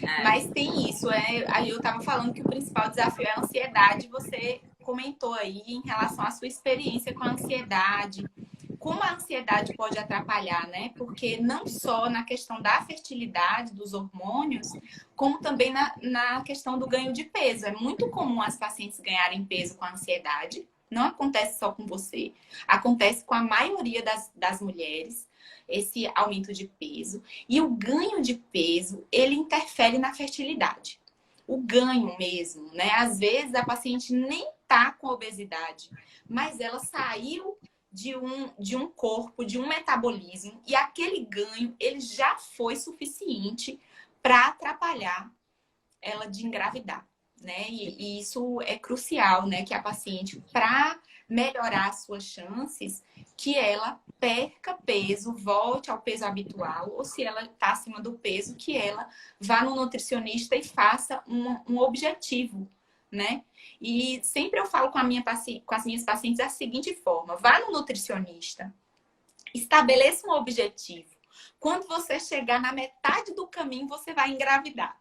A: é.
B: Mas tem isso, aí eu tava falando que o principal desafio é a ansiedade. Você comentou aí em relação à sua experiência com a ansiedade, como a ansiedade pode atrapalhar, né? Porque não só na questão da fertilidade, dos hormônios, como também na questão do ganho de peso. É muito comum as pacientes ganharem peso com a ansiedade. Não acontece só com você, acontece com a maioria das mulheres, esse aumento de peso. E o ganho de peso, ele interfere na fertilidade. O ganho mesmo, né? Às vezes a paciente nem tá com obesidade, mas ela saiu de um corpo, de um metabolismo, e aquele ganho ele já foi suficiente para atrapalhar ela de engravidar, né? E isso é crucial, né? Que a paciente, para melhorar as suas chances, que ela perca peso, volte ao peso habitual, ou se ela está acima do peso, que ela vá no nutricionista e faça um objetivo, né? E sempre eu falo com as minhas pacientes da seguinte forma: vá no nutricionista, estabeleça um objetivo. Quando você chegar na metade do caminho, você vai engravidar.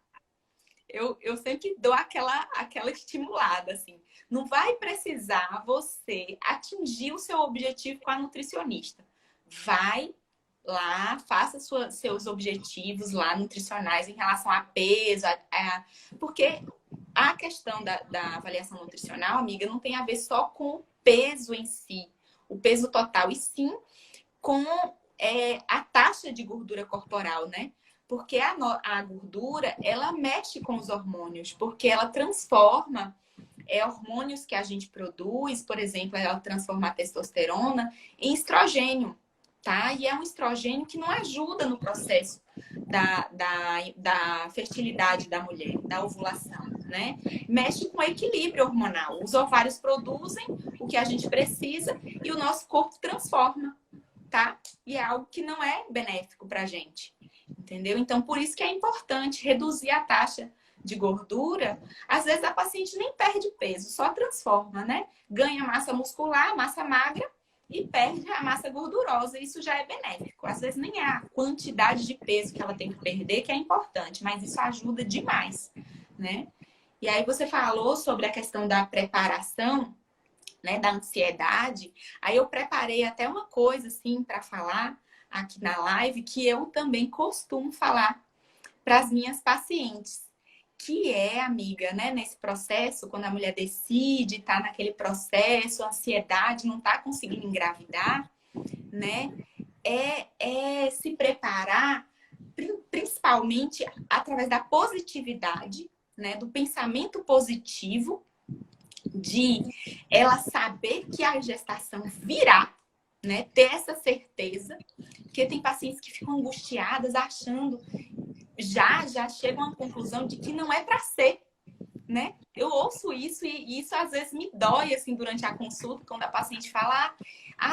B: Eu sempre dou aquela estimulada, assim. Não vai precisar você atingir o seu objetivo com a nutricionista. Vai lá, faça seus objetivos lá nutricionais em relação a peso, porque a questão da avaliação nutricional, amiga, não tem a ver só com o peso em si, o peso total, e sim com a taxa de gordura corporal, né? Porque a gordura, ela mexe com os hormônios, porque ela transforma hormônios que a gente produz, por exemplo, ela transforma a testosterona em estrogênio, tá? E é um estrogênio que não ajuda no processo da fertilidade da mulher, da ovulação, né? Mexe com o equilíbrio hormonal. Os ovários produzem o que a gente precisa e o nosso corpo transforma, tá? E é algo que não é benéfico pra gente, entendeu? Então, por isso que é importante reduzir a taxa de gordura. Às vezes a paciente nem perde peso, só transforma, né? Ganha massa muscular, massa magra e perde a massa gordurosa. Isso já é benéfico. Às vezes nem é a quantidade de peso que ela tem que perder que é importante, mas isso ajuda demais, né? E aí você falou sobre a questão da preparação, né, da ansiedade. Aí eu preparei até uma coisa assim para falar aqui na live que eu também costumo falar para as minhas pacientes, que é, amiga, né, nesse processo, quando a mulher decide, tá naquele processo, ansiedade, não tá conseguindo engravidar, né, se preparar principalmente através da positividade, né, do pensamento positivo, de ela saber que a gestação virá, né, ter essa certeza, porque tem pacientes que ficam angustiadas achando, já chegam à conclusão de que não é para ser, né? Eu ouço isso e isso às vezes me dói assim durante a consulta, quando a paciente fala: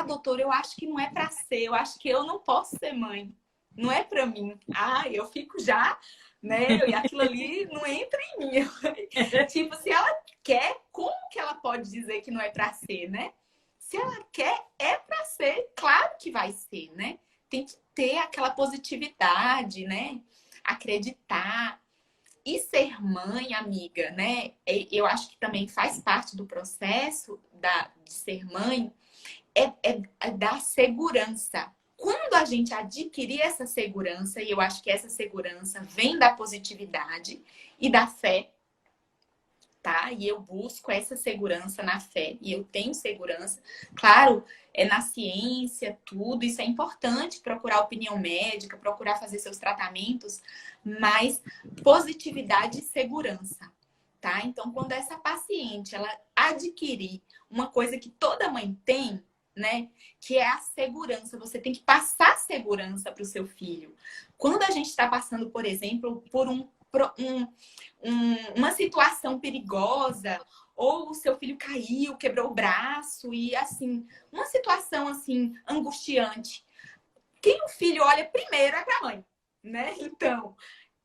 B: doutor, eu acho que não é para ser, eu acho que eu não posso ser mãe, não é para mim. Eu fico já, né? E aquilo ali não entra em mim. Tipo, se ela quer, como que ela pode dizer que não é para ser, né? Se ela quer, é para ser, claro que vai ser, né? Tem que ter aquela positividade, né? Acreditar. E ser mãe, amiga, né? Eu acho que também faz parte do processo de ser mãe, é dar segurança. Quando a gente adquirir essa segurança, e eu acho que essa segurança vem da positividade e da fé, tá? E eu busco essa segurança na fé. E eu tenho segurança. Claro, na ciência, tudo. Isso é importante, procurar opinião médica, procurar fazer seus tratamentos. Mas positividade e segurança, tá? Então, quando essa paciente, ela adquirir uma coisa que toda mãe tem, né? Que é a segurança. Você tem que passar segurança para o seu filho. Quando a gente está passando, por exemplo, por uma situação perigosa, ou o seu filho caiu, quebrou o braço, e assim, uma situação assim, angustiante. Quem o filho olha primeiro é para a mãe, né? Então,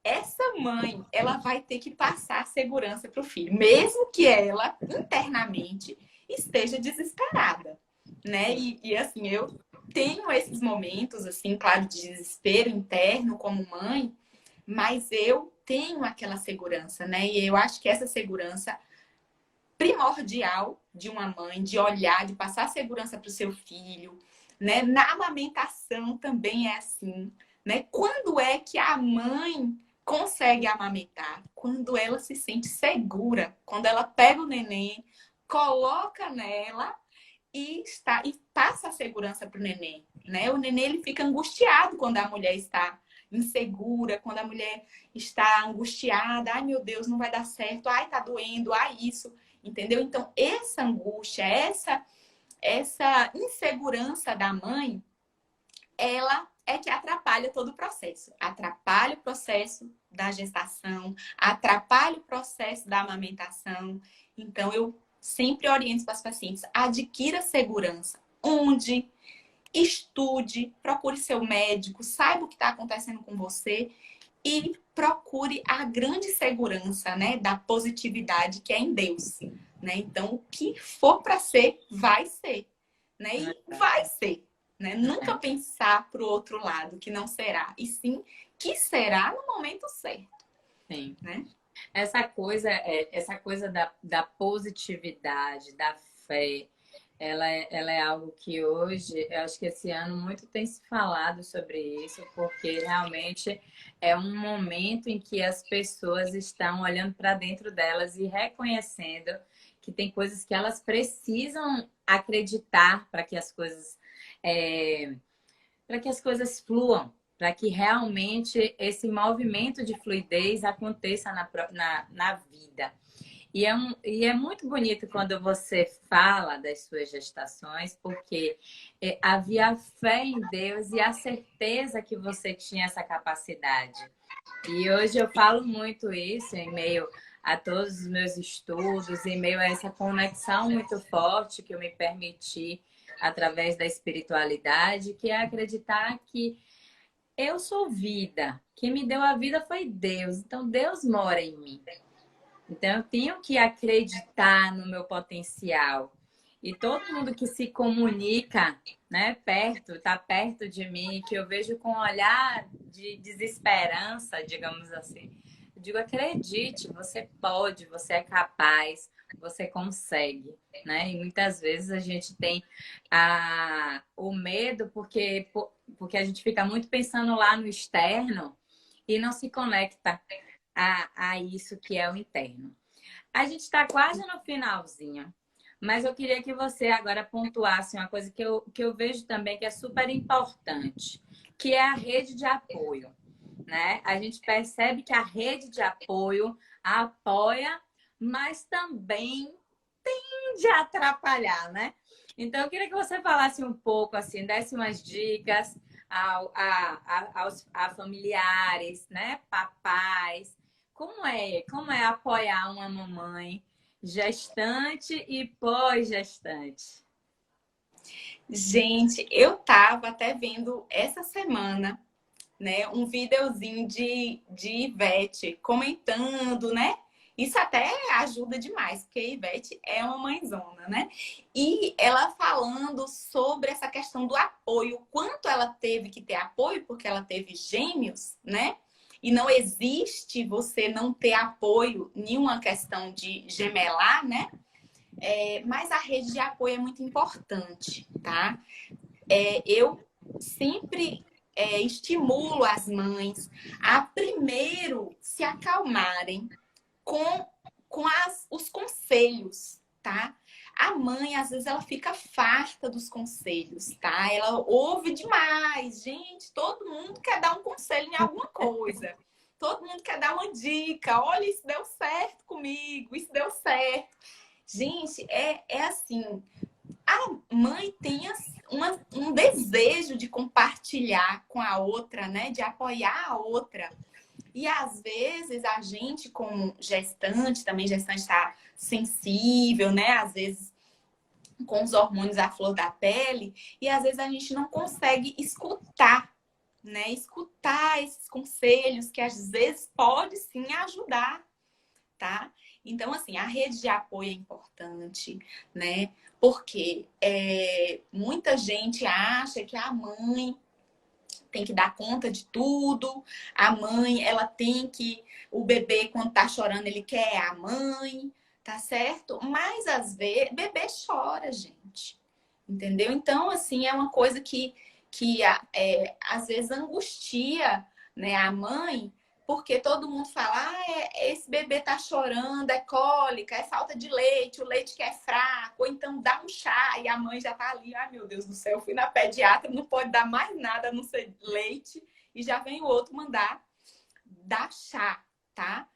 B: essa mãe, ela vai ter que passar segurança para o filho, mesmo que ela internamente esteja desesperada, né? E assim, eu tenho esses momentos, assim, claro, de desespero interno como mãe, mas eu tenho aquela segurança, né? E eu acho que essa segurança primordial de uma mãe, de olhar, de passar segurança para o seu filho, né? Na amamentação também é assim, né? Quando é que a mãe consegue amamentar? Quando ela se sente segura, quando ela pega o neném, coloca nela e passa a segurança para o neném, né? O neném ele fica angustiado quando a mulher está insegura, quando a mulher está angustiada, ai meu Deus, não vai dar certo, ai tá doendo, ai isso, entendeu? Então essa angústia, essa insegurança da mãe, ela é que atrapalha todo o processo. Atrapalha o processo da gestação, atrapalha o processo da amamentação. Então, eu sempre oriento para os pacientes, adquira segurança. Onde? Estude, procure seu médico, saiba o que está acontecendo com você e procure a grande segurança, né, da positividade que é em Deus, né? Então, o que for para ser, vai ser, né? E vai ser, né? Nunca pensar para o outro lado que não será, e sim que será no momento certo.
A: Sim.
B: Né?
A: Essa coisa da positividade, da fé, ela é algo que hoje, eu acho que esse ano muito tem se falado sobre isso, porque realmente é um momento em que as pessoas estão olhando para dentro delas e reconhecendo que tem coisas que elas precisam acreditar para que as coisas para que as coisas fluam, para que realmente esse movimento de fluidez aconteça na vida. E é muito bonito quando você fala das suas gestações, porque havia fé em Deus e a certeza que você tinha essa capacidade. E hoje eu falo muito isso em meio a todos os meus estudos, em meio a essa conexão muito forte que eu me permiti através da espiritualidade, que é acreditar que eu sou vida. Quem me deu a vida foi Deus. Então Deus mora em mim. Então, eu tenho que acreditar no meu potencial. E todo mundo que se comunica, né, está perto de mim, que eu vejo com um olhar de desesperança, digamos assim. Eu digo, acredite, você pode, você é capaz, você consegue, né? E muitas vezes a gente tem o medo porque a gente fica muito pensando lá no externo e não se conecta a isso que é o interno. A gente está quase no finalzinho, mas eu queria que você agora pontuasse uma coisa que eu vejo também que é super importante, que é a rede de apoio, né? A gente percebe que a rede de apoio apoia, mas também tende a atrapalhar, né? Então, eu queria que você falasse um pouco, assim, desse umas dicas a familiares, né? Papais. Como é apoiar uma mamãe gestante e pós-gestante?
B: Gente, eu tava até vendo essa semana, né, um videozinho de Ivete comentando, né? Isso até ajuda demais, porque a Ivete é uma mãezona, né? E ela falando sobre essa questão do apoio, quanto ela teve que ter apoio, porque ela teve gêmeos, né? E não existe você não ter apoio, nenhuma questão de gemelar, né? Mas a rede de apoio é muito importante, tá? Eu sempre estimulo as mães a primeiro se acalmarem com os conselhos, tá? A mãe, às vezes, ela fica farta dos conselhos, tá? Ela ouve demais. Gente, todo mundo quer dar um conselho em alguma coisa. Todo mundo quer dar uma dica. Olha, isso deu certo comigo, isso deu certo. Gente, é assim, a mãe tem um desejo de compartilhar com a outra, né? De apoiar a outra. E às vezes a gente, como gestante, também gestante está sensível, né? Às vezes com os hormônios à flor da pele, e às vezes a gente não consegue escutar, né? Escutar esses conselhos que às vezes pode sim ajudar, tá? Então, assim, a rede de apoio é importante, né? Porque muita gente acha que a mãe tem que dar conta de tudo, a mãe, ela tem que... O bebê, quando tá chorando, ele quer a mãe, tá certo? Mas, às vezes, bebê chora, gente. Entendeu? Então, assim, é uma coisa que às vezes angustia, né, a mãe, porque todo mundo fala, esse bebê tá chorando, é cólica, é falta de leite, o leite que é fraco, ou então dá um chá e a mãe já tá ali, ai meu Deus do céu, eu fui na pediatra, não pode dar mais nada a não ser leite, e já vem o outro mandar dar chá, tá?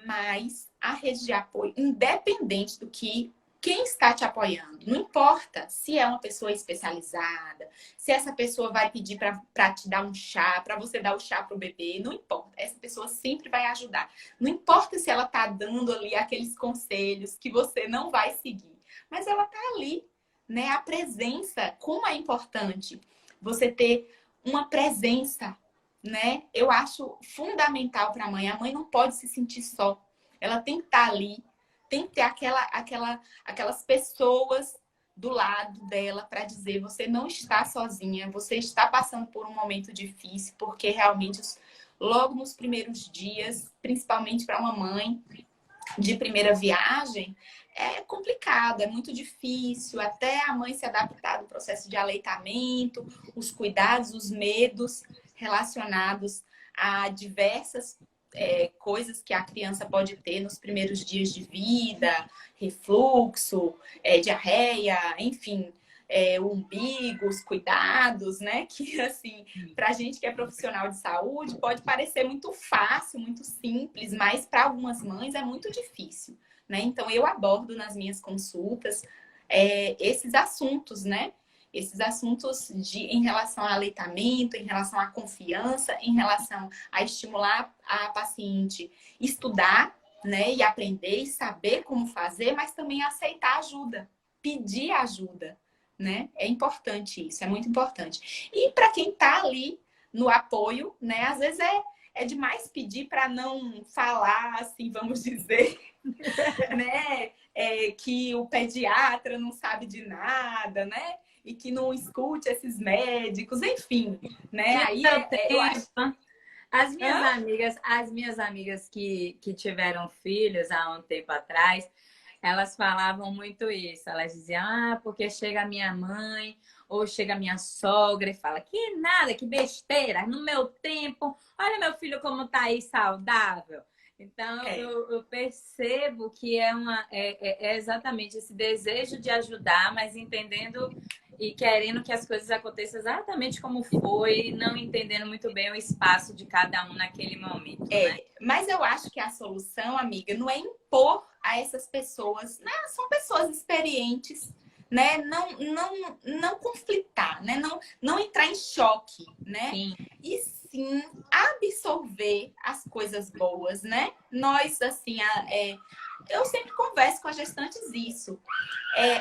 B: Mas a rede de apoio, independente do que quem está te apoiando. Não importa se é uma pessoa especializada, se essa pessoa vai pedir para te dar um chá, para você dar o chá para o bebê, não importa. Essa pessoa sempre vai ajudar. Não importa se ela está dando ali aqueles conselhos que você não vai seguir, mas ela está ali, né? A presença, como é importante você ter uma presença, né? Eu acho fundamental para a mãe. A mãe não pode se sentir só. Ela tem que estar ali, tem que ter aquelas pessoas do lado dela para dizer: você não está sozinha, você está passando por um momento difícil, porque realmente logo nos primeiros dias, principalmente para uma mãe de primeira viagem, é complicado, é muito difícil, até a mãe se adaptar no processo de aleitamento, os cuidados, os medos relacionados a diversas coisas que a criança pode ter nos primeiros dias de vida, refluxo, diarreia, enfim, o umbigo, os cuidados, né? Que, assim, pra gente que é profissional de saúde, pode parecer muito fácil, muito simples, mas para algumas mães é muito difícil, né? Então, eu abordo nas minhas consultas esses assuntos, né? Esses assuntos em relação ao aleitamento, em relação à confiança, em relação a estimular a paciente estudar, né? E aprender e saber como fazer, mas também aceitar ajuda, pedir ajuda, né? É importante isso, é muito importante. E para quem está ali no apoio, né? Às vezes é demais pedir para não falar, assim, vamos dizer, né? Que o pediatra não sabe de nada, né? E que não escute esses médicos, enfim, né? Aí eu acho. Hã?
A: As minhas amigas que tiveram filhos há um tempo atrás, elas falavam muito isso. Elas diziam: ah, porque chega a minha mãe ou chega a minha sogra e fala: que nada, que besteira, no meu tempo, olha meu filho como tá aí saudável. Então, eu percebo que é exatamente esse desejo de ajudar, mas entendendo e querendo que as coisas aconteçam exatamente como foi, não entendendo muito bem o espaço de cada um naquele momento, né?
B: Mas eu acho que a solução, amiga, não é impor a essas pessoas, né? São pessoas experientes, né? Não conflitar, né? Não entrar em choque, né?
A: Sim.
B: E sim absorver as coisas boas, né? Nós, assim, eu sempre converso com as gestantes isso.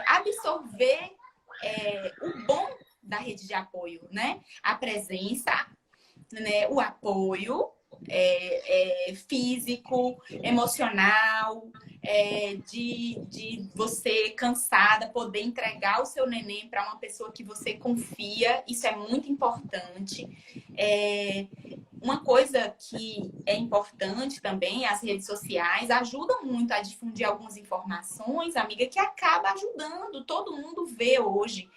B: Absorver o bom da rede de apoio, né? A presença, né? O apoio físico, emocional, de você cansada poder entregar o seu neném para uma pessoa que você confia. Isso é muito importante. Uma coisa que é importante também, as redes sociais ajudam muito a difundir algumas informações, amiga, que acaba ajudando. Todo mundo vê hoje.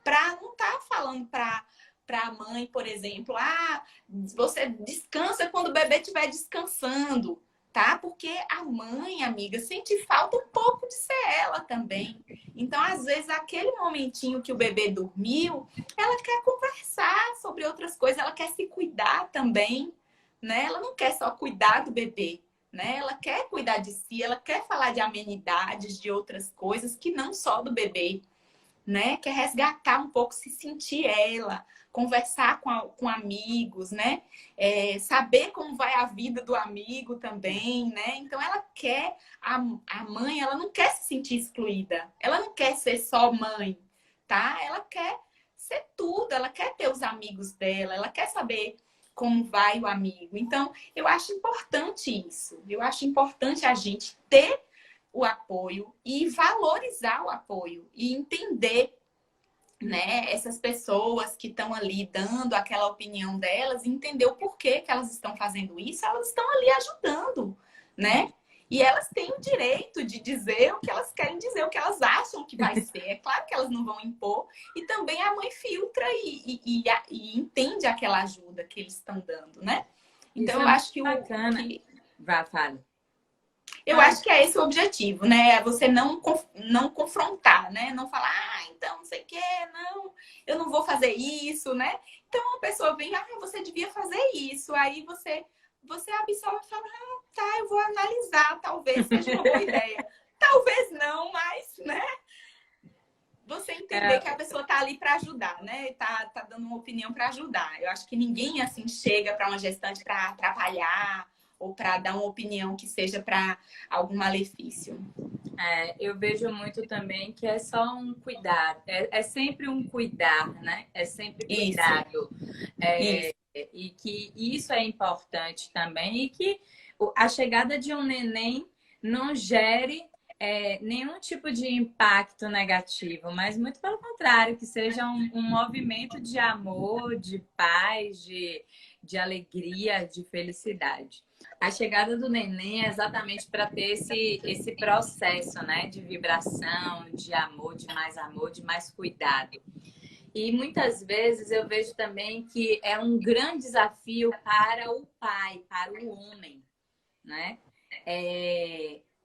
B: Para não estar falando para a mãe, por exemplo: ah, você descansa quando o bebê estiver descansando, tá? Porque a mãe, amiga, sente falta um pouco de ser ela também. Então, às vezes, aquele momentinho que o bebê dormiu, ela quer conversar sobre outras coisas, ela quer se cuidar também, né? Ela não quer só cuidar do bebê, né? Ela quer cuidar de si, ela quer falar de amenidades, de outras coisas que não só do bebê, né? Quer resgatar um pouco, se sentir ela, conversar com amigos, né? Saber como vai a vida do amigo também, né? Então ela quer, a mãe, ela não quer se sentir excluída, ela não quer ser só mãe, tá? Ela quer ser tudo, ela quer ter os amigos dela, ela quer saber como vai o amigo. Então, eu acho importante isso. Eu acho importante a gente ter o apoio e valorizar o apoio e entender, né, essas pessoas que estão ali dando aquela opinião delas, entender o porquê que elas estão fazendo isso. Elas estão ali ajudando, né? E elas têm o direito de dizer o que elas querem dizer, o que elas acham que vai ser. É claro que elas não vão impor. E também a mãe filtra e entende aquela ajuda que eles estão dando, né? Então, eu acho que
A: bacana. Vá, fale.
B: Eu acho que é esse o objetivo, né? É você não confrontar, né? Não falar: ah, então não sei o quê, não, eu não vou fazer isso, né? Então a pessoa vem: ah, você devia fazer isso. Aí você absorve e fala: ah, tá, eu vou analisar, talvez seja uma boa ideia. Talvez não, mas, né? Você entender que a pessoa tá ali para ajudar, né? Tá dando uma opinião para ajudar. Eu acho que ninguém, assim, chega para uma gestante para atrapalhar ou para dar uma opinião que seja para algum malefício.
A: Eu vejo muito também que é só um cuidado, é sempre um cuidar, né? É sempre
B: Isso,
A: cuidado.
B: isso.
A: E que isso é importante também, e que a chegada de um neném não gere nenhum tipo de impacto negativo, mas muito pelo contrário, que seja um movimento de amor, de paz, de alegria, de felicidade. A chegada do neném é exatamente para ter esse processo, né, de vibração, amor, de mais cuidado. E muitas vezes eu vejo também que é um grande desafio para o pai, para o homem, né?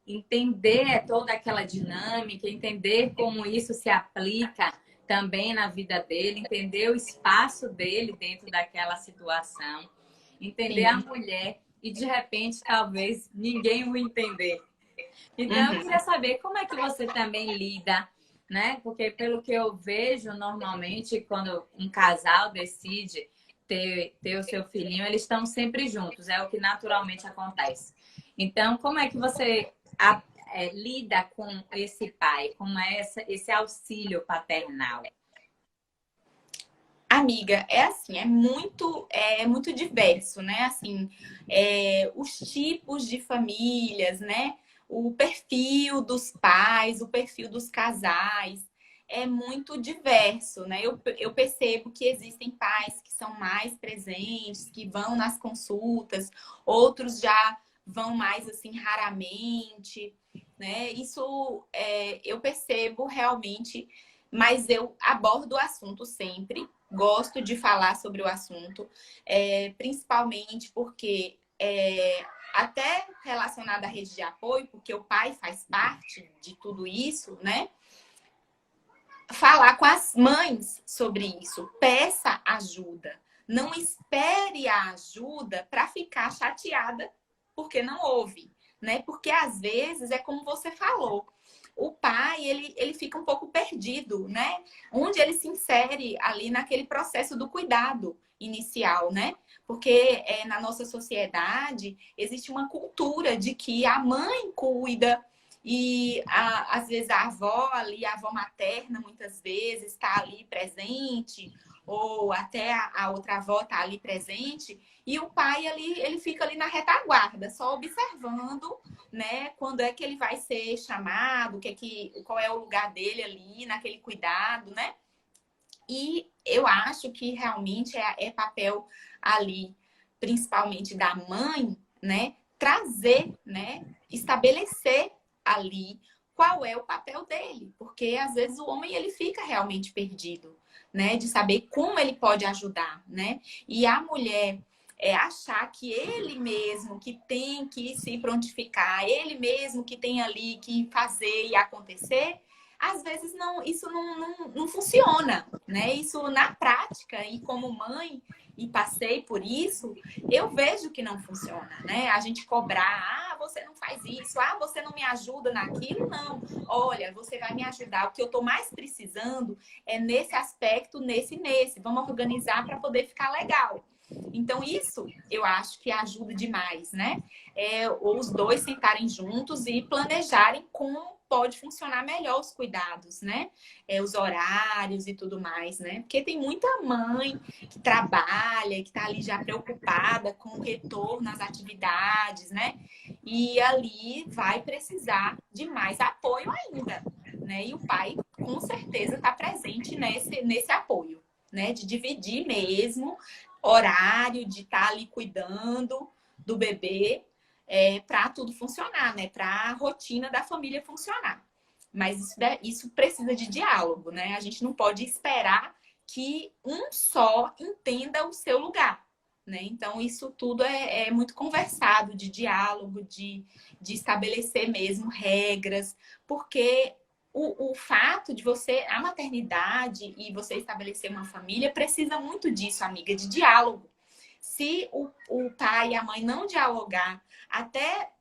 A: Entender toda aquela dinâmica, entender como isso se aplica também na vida dele, entender o espaço dele dentro daquela situação, entender a
B: Sim.
A: mulher e de repente talvez ninguém o entender. Então, eu
B: Uhum.
A: queria saber como é que você também lida, né? Porque pelo que eu vejo normalmente, quando um casal decide ter o seu filhinho, eles estão sempre juntos, é o que naturalmente acontece. Então, como é que você lida com esse pai, com esse auxílio paternal?
B: Amiga, é assim, é muito diverso, né? Assim, os tipos de famílias, né? O perfil dos pais, o perfil dos casais é muito diverso, né? Eu percebo que existem pais que são mais presentes, que vão nas consultas, outros já vão mais assim raramente, né? Isso eu percebo realmente, mas eu abordo o assunto sempre. Gosto de falar sobre o assunto, principalmente porque até relacionado à rede de apoio, porque o pai faz parte de tudo isso, né? Falar com as mães sobre isso, peça ajuda. Não espere a ajuda para ficar chateada porque não houve, né? Porque às vezes é como você falou, o pai ele fica um pouco perdido, né? Onde ele se insere ali naquele processo do cuidado inicial, né? Porque na nossa sociedade existe uma cultura de que a mãe cuida e às vezes a avó ali, a avó materna, muitas vezes está ali presente, ou até a outra avó está ali presente, e o pai ali, ele fica ali na retaguarda, só observando, né, quando é que ele vai ser chamado, qual é o lugar dele ali naquele cuidado, né? E eu acho que realmente é papel ali, principalmente da mãe, né, trazer, né, estabelecer ali qual é o papel dele, porque às vezes o homem ele fica realmente perdido, né, de saber como ele pode ajudar, né? E a mulher achar que ele mesmo que tem que se prontificar, ele mesmo que tem ali que fazer e acontecer, às vezes não, isso não funciona, né? Isso na prática, e como mãe, e passei por isso, eu vejo que não funciona, né? A gente cobrar, você não faz isso, você não me ajuda naquilo, não. Olha, você vai me ajudar. O que eu tô mais precisando é nesse aspecto, nesse. Vamos organizar para poder ficar legal. Então, isso eu acho que ajuda demais, né? Os dois sentarem juntos e planejarem como pode funcionar melhor os cuidados, né? Os horários e tudo mais, né? Porque tem muita mãe que trabalha, que tá ali já preocupada com o retorno às atividades, né? E ali vai precisar de mais apoio ainda, né? E o pai, com certeza, está presente nesse apoio, né? De dividir mesmo horário, de estar ali cuidando do bebê, para tudo funcionar, né? Para a rotina da família funcionar. Mas isso precisa de diálogo, né? A gente não pode esperar que um só entenda o seu lugar, né? Então, isso tudo é muito conversado, de diálogo, de estabelecer mesmo regras, porque o fato de a maternidade e você estabelecer uma família precisa muito disso, amiga, de diálogo. Se o pai e a mãe não dialogar, até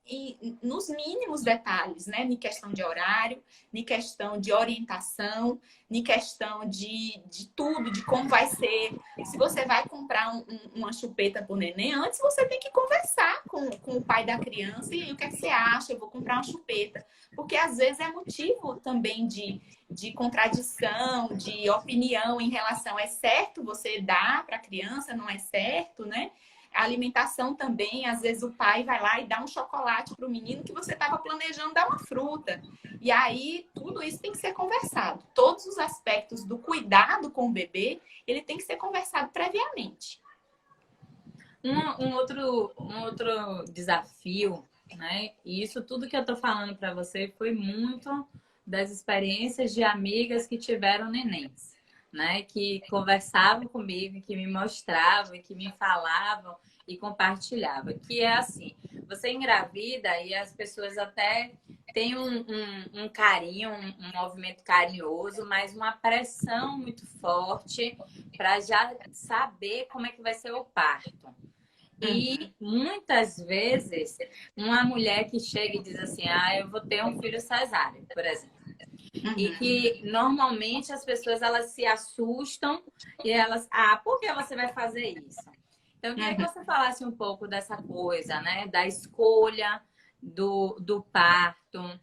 B: nos mínimos detalhes, né? Em questão de horário, em questão de orientação, em questão de tudo, de como vai ser. Se você vai comprar uma chupeta para o neném, antes você tem que conversar com o pai da criança e o que é que você acha? Eu vou comprar uma chupeta. Porque às vezes é motivo também de contradição, de opinião em relação é certo você dar para a criança, não é certo, né? A alimentação também, às vezes o pai vai lá e dá um chocolate para o menino que você estava planejando dar uma fruta. E aí, tudo isso tem que ser conversado. Todos os aspectos do cuidado com o bebê, ele tem que ser conversado previamente.
A: Um outro desafio, né? E isso tudo que eu tô falando para você foi muito das experiências de amigas que tiveram nenéns, né? Que conversavam comigo, que me mostravam, que me falavam e compartilhavam. Que é assim, você engravida e as pessoas até têm um carinho, um movimento carinhoso, mas uma pressão muito forte para já saber como é que vai ser o parto. E muitas vezes, uma mulher que chega e diz assim: ah, eu vou ter um filho cesáreo, por exemplo. E que normalmente as pessoas elas se assustam e elas, por que você vai fazer isso? Então, eu queria que você falasse um pouco dessa coisa, né? Da escolha do parto.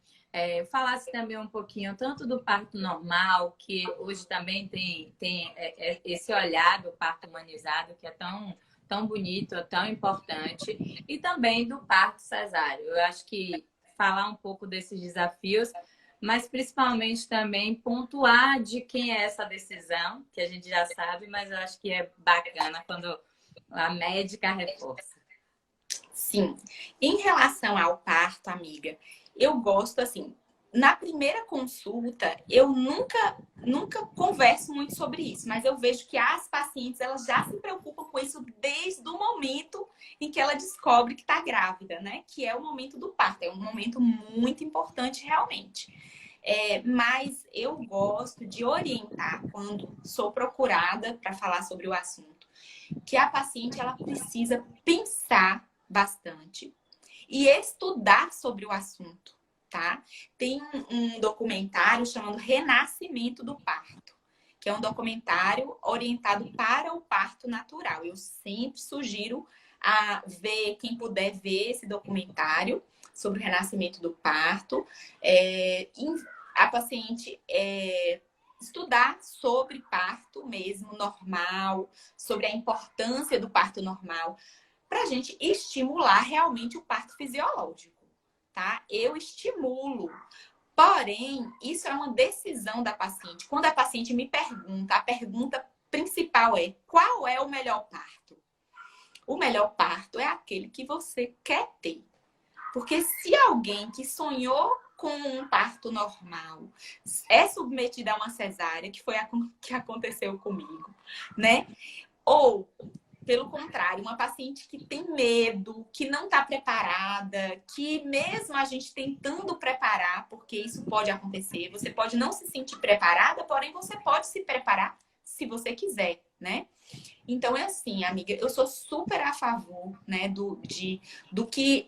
A: Falasse também um pouquinho tanto do parto normal, que hoje também tem esse olhar do parto humanizado, que é tão bonito, tão importante, e também do parto cesáreo. Eu acho que falar um pouco desses desafios, mas principalmente também pontuar de quem é essa decisão, que a gente já sabe, mas eu acho que é bacana quando a médica reforça.
B: Sim. Em relação ao parto, amiga, eu gosto assim, na primeira consulta, eu nunca converso muito sobre isso, mas eu vejo que as pacientes, elas já se preocupam com isso desde o momento em que ela descobre que está grávida, né? Que é o momento do parto, é um momento muito importante realmente. Mas eu gosto de orientar quando sou procurada para falar sobre o assunto, que a paciente ela precisa pensar bastante e estudar sobre o assunto, tá? Tem um documentário chamado Renascimento do Parto, que é um documentário orientado para o parto natural. Eu sempre sugiro a ver, quem puder ver esse documentário sobre o renascimento do parto. A paciente estudar sobre parto mesmo, normal, sobre a importância do parto normal, para a gente estimular realmente o parto fisiológico, tá? Eu estimulo. Porém, isso é uma decisão da paciente. Quando a paciente me pergunta, a pergunta principal é: qual é o melhor parto? O melhor parto é aquele que você quer ter. Porque se alguém que sonhou com um parto normal é submetida a uma cesárea, que foi a que aconteceu comigo, né? Ou, pelo contrário, uma paciente que tem medo, que não está preparada, que mesmo a gente tentando preparar, porque isso pode acontecer, você pode não se sentir preparada, porém você pode se preparar se você quiser, né? Então é assim, amiga, eu sou super a favor, né,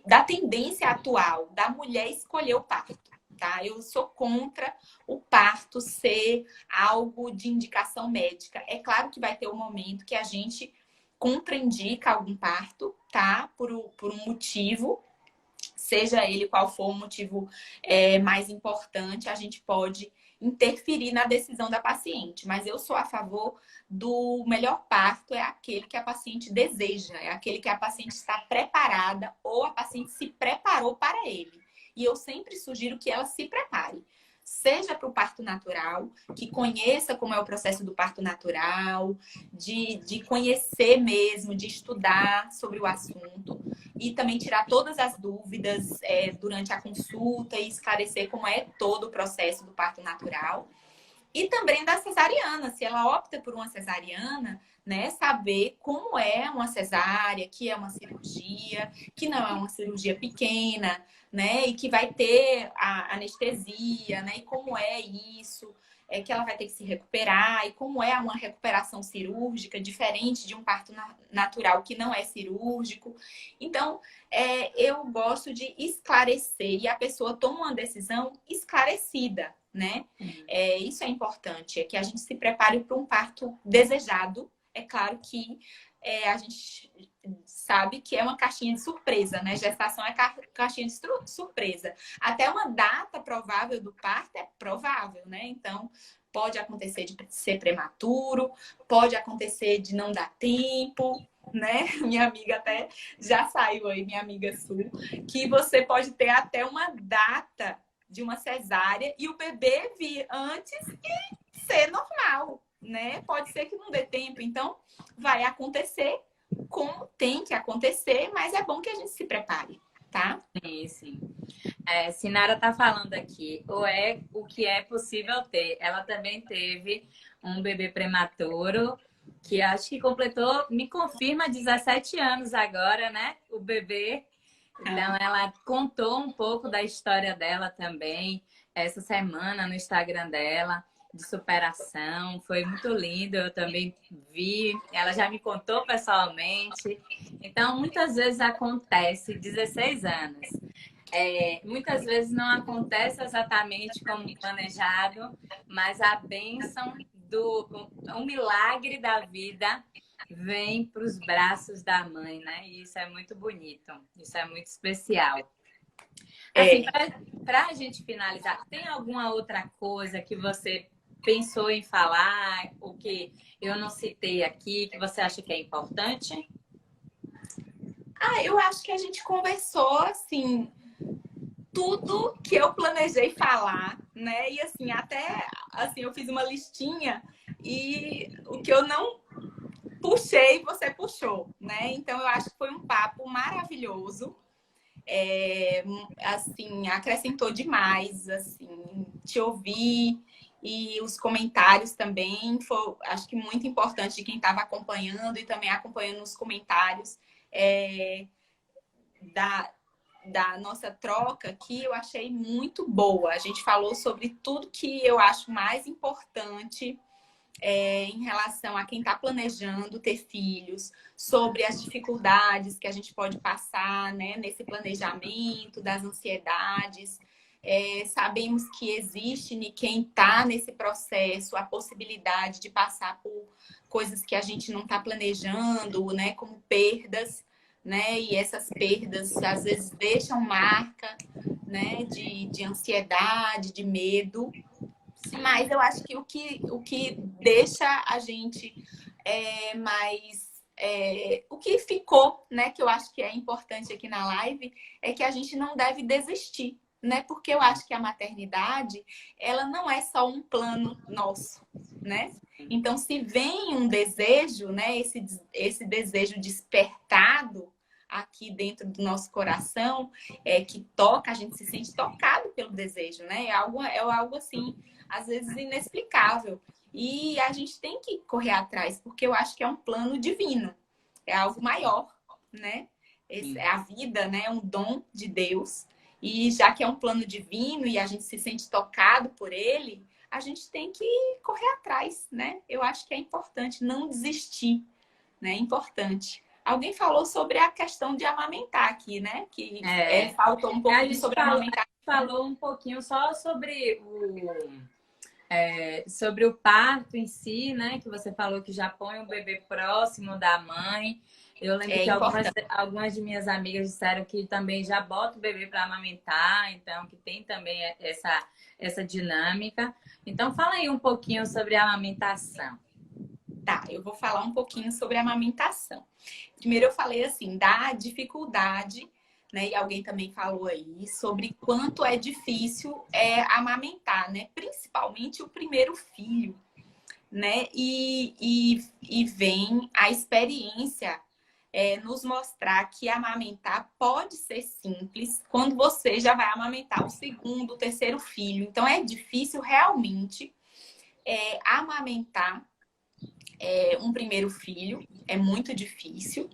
B: da tendência atual da mulher escolher o parto, tá? Eu sou contra o parto ser algo de indicação médica. É claro que vai ter um momento que a gente contraindica algum parto, tá? Por um motivo, seja ele qual for o motivo mais importante, a gente pode interferir na decisão da paciente. Mas eu sou a favor do melhor parto, é aquele que a paciente deseja, é aquele que a paciente está preparada ou a paciente se preparou para ele. E eu sempre sugiro que ela se prepare. Seja para o parto natural, que conheça como é o processo do parto natural, de conhecer mesmo, de estudar sobre o assunto e também tirar todas as dúvidas durante a consulta e esclarecer como é todo o processo do parto natural. E também da cesariana, se ela opta por uma cesariana, né, saber como é uma cesárea, que é uma cirurgia, que não é uma cirurgia pequena, né, e que vai ter a anestesia, né, e como é isso. que ela vai ter que se recuperar e como é uma recuperação cirúrgica, diferente de um parto natural que não é cirúrgico. Então, eu gosto de esclarecer e a pessoa toma uma decisão esclarecida, né? Isso é importante, é que a gente se prepare para um parto desejado. É claro que a gente sabe que é uma caixinha de surpresa, né? Gestação é caixinha de surpresa. Até uma data provável do parto é provável, né? Então, pode acontecer de ser prematuro, pode acontecer de não dar tempo, né? Minha amiga até já saiu aí, minha amiga Sul, que você pode ter até uma data de uma cesárea e o bebê vir antes e ser normal, né? Pode ser que não dê tempo, então vai acontecer como tem que acontecer, mas é bom que a gente se prepare, tá?
A: Sim, sim. Sinara tá falando aqui, ou é o que é possível ter. Ela também teve um bebê prematuro, que acho que completou, me confirma, 17 anos agora, né? O bebê. Então, ela contou um pouco da história dela também, essa semana no Instagram dela, de superação. Foi muito lindo, eu também vi. Ela já me contou pessoalmente. Então, muitas vezes acontece, 16 anos. Muitas vezes não acontece exatamente como planejado, mas a bênção o milagre da vida vem para os braços da mãe, né? E isso é muito bonito, isso é muito especial. Assim, para a gente finalizar, tem alguma outra coisa que você pensou em falar, ou que eu não citei aqui, que você acha que é importante?
B: Eu acho que a gente conversou, assim, tudo que eu planejei falar, né? E assim, até assim, eu fiz uma listinha e o que eu não puxei, você puxou, né? Então eu acho que foi um papo maravilhoso. Assim, acrescentou demais, assim, te ouvir e os comentários também foi, acho que muito importante de quem estava acompanhando e também acompanhando os comentários da, da nossa troca que eu achei muito boa. A gente falou sobre tudo que eu acho mais importante em relação a quem está planejando ter filhos, sobre as dificuldades que a gente pode passar, né, nesse planejamento, das ansiedades. Sabemos que existe em quem está nesse processo a possibilidade de passar por coisas que a gente não está planejando, né, como perdas, né, e essas perdas às vezes deixam marca, né, de ansiedade, de medo. Mas eu acho que o que deixa a gente mais. O que ficou, né, que eu acho que é importante aqui na live, é que a gente não deve desistir, né? Porque eu acho que a maternidade, ela não é só um plano nosso, né? Então, se vem um desejo, né, esse desejo despertado aqui dentro do nosso coração, que toca, a gente se sente tocado pelo desejo, né? É algo assim às vezes inexplicável. E a gente tem que correr atrás, porque eu acho que é um plano divino, é algo maior, né? A vida, né? É um dom de Deus. E já que é um plano divino e a gente se sente tocado por ele, a gente tem que correr atrás, né? Eu acho que é importante não desistir, né? É importante. Alguém falou sobre a questão de amamentar aqui, né? Que faltou um pouquinho sobre amamentar.
A: A gente falou um pouquinho só sobre o parto em si, né? Que você falou que já põe o bebê próximo da mãe. Eu lembro que algumas de minhas amigas disseram que também já bota o bebê para amamentar, então que tem também essa dinâmica. Então fala aí um pouquinho sobre a amamentação.
B: Tá, eu vou falar um pouquinho sobre a amamentação. Primeiro eu falei assim, da dificuldade, né? E alguém também falou aí sobre quanto é difícil amamentar, né? Principalmente o primeiro filho, né? E vem a experiência nos mostrar que amamentar pode ser simples quando você já vai amamentar o segundo, o terceiro filho. Então é difícil realmente amamentar um primeiro filho, é muito difícil.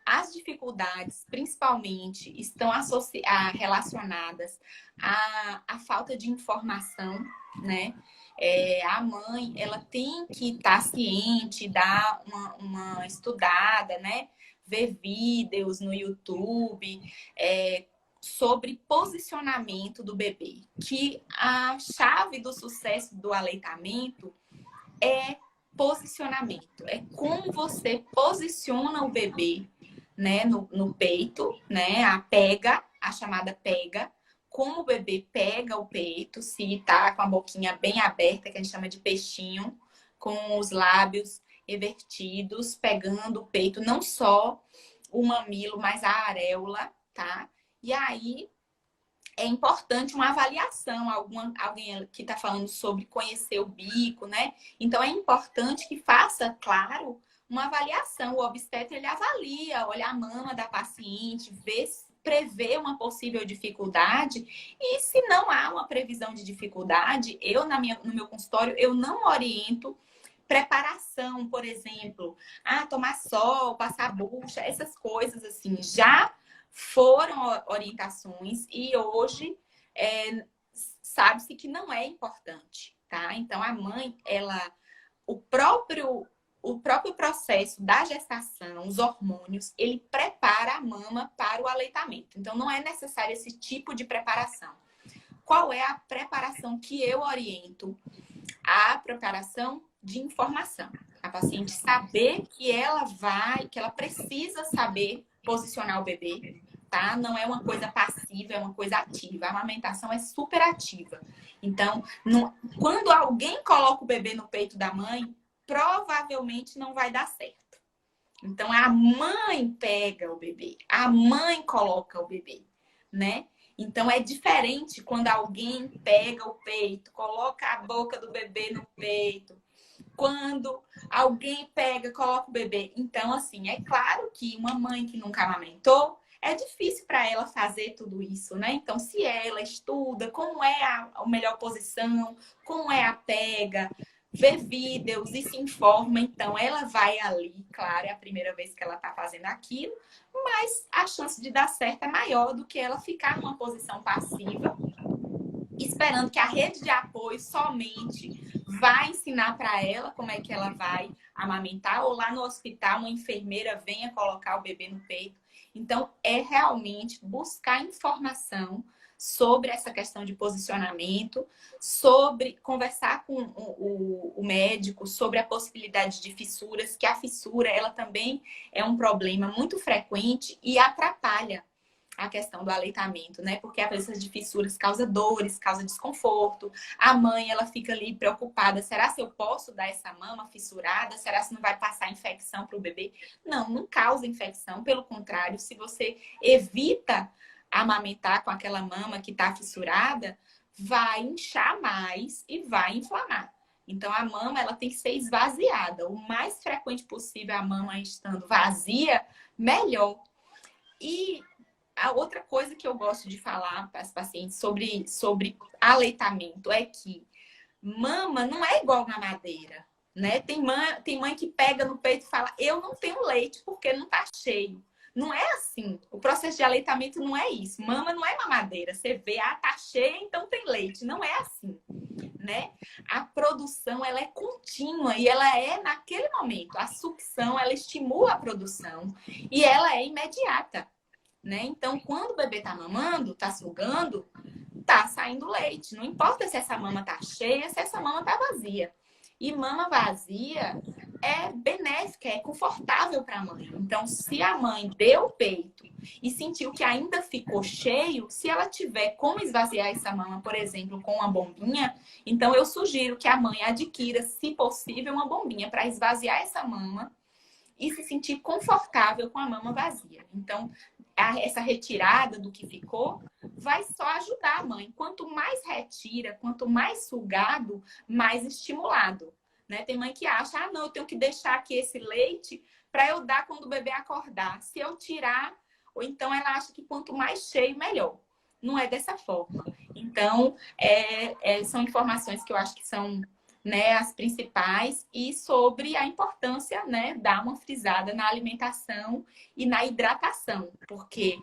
B: As dificuldades, principalmente, estão relacionadas à falta de informação, né? A mãe, ela tem que estar ciente, dar uma estudada, né? Ver vídeos no YouTube, sobre posicionamento do bebê. Que a chave do sucesso do aleitamento é posicionamento. É como você posiciona o bebê, né, no peito, né? A chamada pega. Como o bebê pega o peito, se tá com a boquinha bem aberta, que a gente chama de peixinho, com os lábios evertidos, pegando o peito, não só o mamilo, mas a areola, tá? E aí é importante uma avaliação, alguém que está falando sobre conhecer o bico, né? Então é importante que faça, claro, uma avaliação. O obstetra ele avalia, olha a mama da paciente, prevê uma possível dificuldade e se não há uma previsão de dificuldade, no meu consultório eu não oriento preparação, por exemplo, tomar sol, passar bucha, essas coisas assim, já foram orientações e hoje sabe-se que não é importante, tá? Então a mãe, o próprio processo da gestação, os hormônios, ele prepara a mama para o aleitamento. Então não é necessário esse tipo de preparação. Qual é a preparação que eu oriento? A preparação de informação. A paciente saber que ela precisa saber posicionar o bebê, tá? Não é uma coisa passiva, é uma coisa ativa. A amamentação é super ativa. Então, quando alguém coloca o bebê no peito da mãe, provavelmente não vai dar certo. Então, a mãe pega o bebê, a mãe coloca o bebê, né? Então, é diferente quando alguém pega o peito, coloca a boca do bebê no peito. Quando alguém pega, coloca o bebê. Então, assim, é claro que uma mãe que nunca amamentou, é difícil para ela fazer tudo isso, né? Então, se ela estuda como é a melhor posição, como é a pega, vê vídeos e se informa, então ela vai ali, claro, é a primeira vez que ela está fazendo aquilo, mas a chance de dar certo é maior do que ela ficar numa posição passiva, esperando que a rede de apoio somente vai ensinar para ela como é que ela vai amamentar, ou lá no hospital uma enfermeira venha colocar o bebê no peito. Então, é realmente buscar informação sobre essa questão de posicionamento, sobre conversar com o médico sobre a possibilidade de fissuras, que a fissura, ela também é um problema muito frequente e atrapalha a questão do aleitamento, né? Porque a presença de fissuras causa dores, causa desconforto. A mãe, ela fica ali preocupada. Será se eu posso dar essa mama fissurada? Será se não vai passar infecção para o bebê? Não, não causa infecção. Pelo contrário, se você evita amamentar com aquela mama que está fissurada, vai inchar mais e vai inflamar. Então, a mama, ela tem que ser esvaziada. O mais frequente possível, a mama estando vazia, melhor. E a outra coisa que eu gosto de falar para as pacientes sobre aleitamento é que mama não é igual mamadeira, né? Tem mãe que pega no peito e fala, eu não tenho leite porque não tá cheio. Não é assim. O processo de aleitamento não é isso. Mama não é mamadeira. Você vê, tá cheia, então tem leite. Não é assim, né? A produção, ela é contínua e ela é naquele momento. A sucção, ela estimula a produção e ela é imediata. Né? Então, quando o bebê tá mamando, tá sugando, tá saindo leite. Não importa se essa mama tá cheia, se essa mama tá vazia. E mama vazia é benéfica, é confortável para a mãe. Então, se a mãe deu o peito e sentiu que ainda ficou cheio, se ela tiver como esvaziar essa mama, por exemplo, com uma bombinha, então eu sugiro que a mãe adquira, se possível, uma bombinha para esvaziar essa mama e se sentir confortável com a mama vazia. Então, essa retirada do que ficou vai só ajudar a mãe. Quanto mais retira, quanto mais sugado, mais estimulado. Né? Tem mãe que acha, não, eu tenho que deixar aqui esse leite para eu dar quando o bebê acordar. Se eu tirar, ou então ela acha que quanto mais cheio, melhor. Não é dessa forma. Então, são informações que eu acho que são né, as principais, e sobre a importância, né, dar uma frisada na alimentação e na hidratação, porque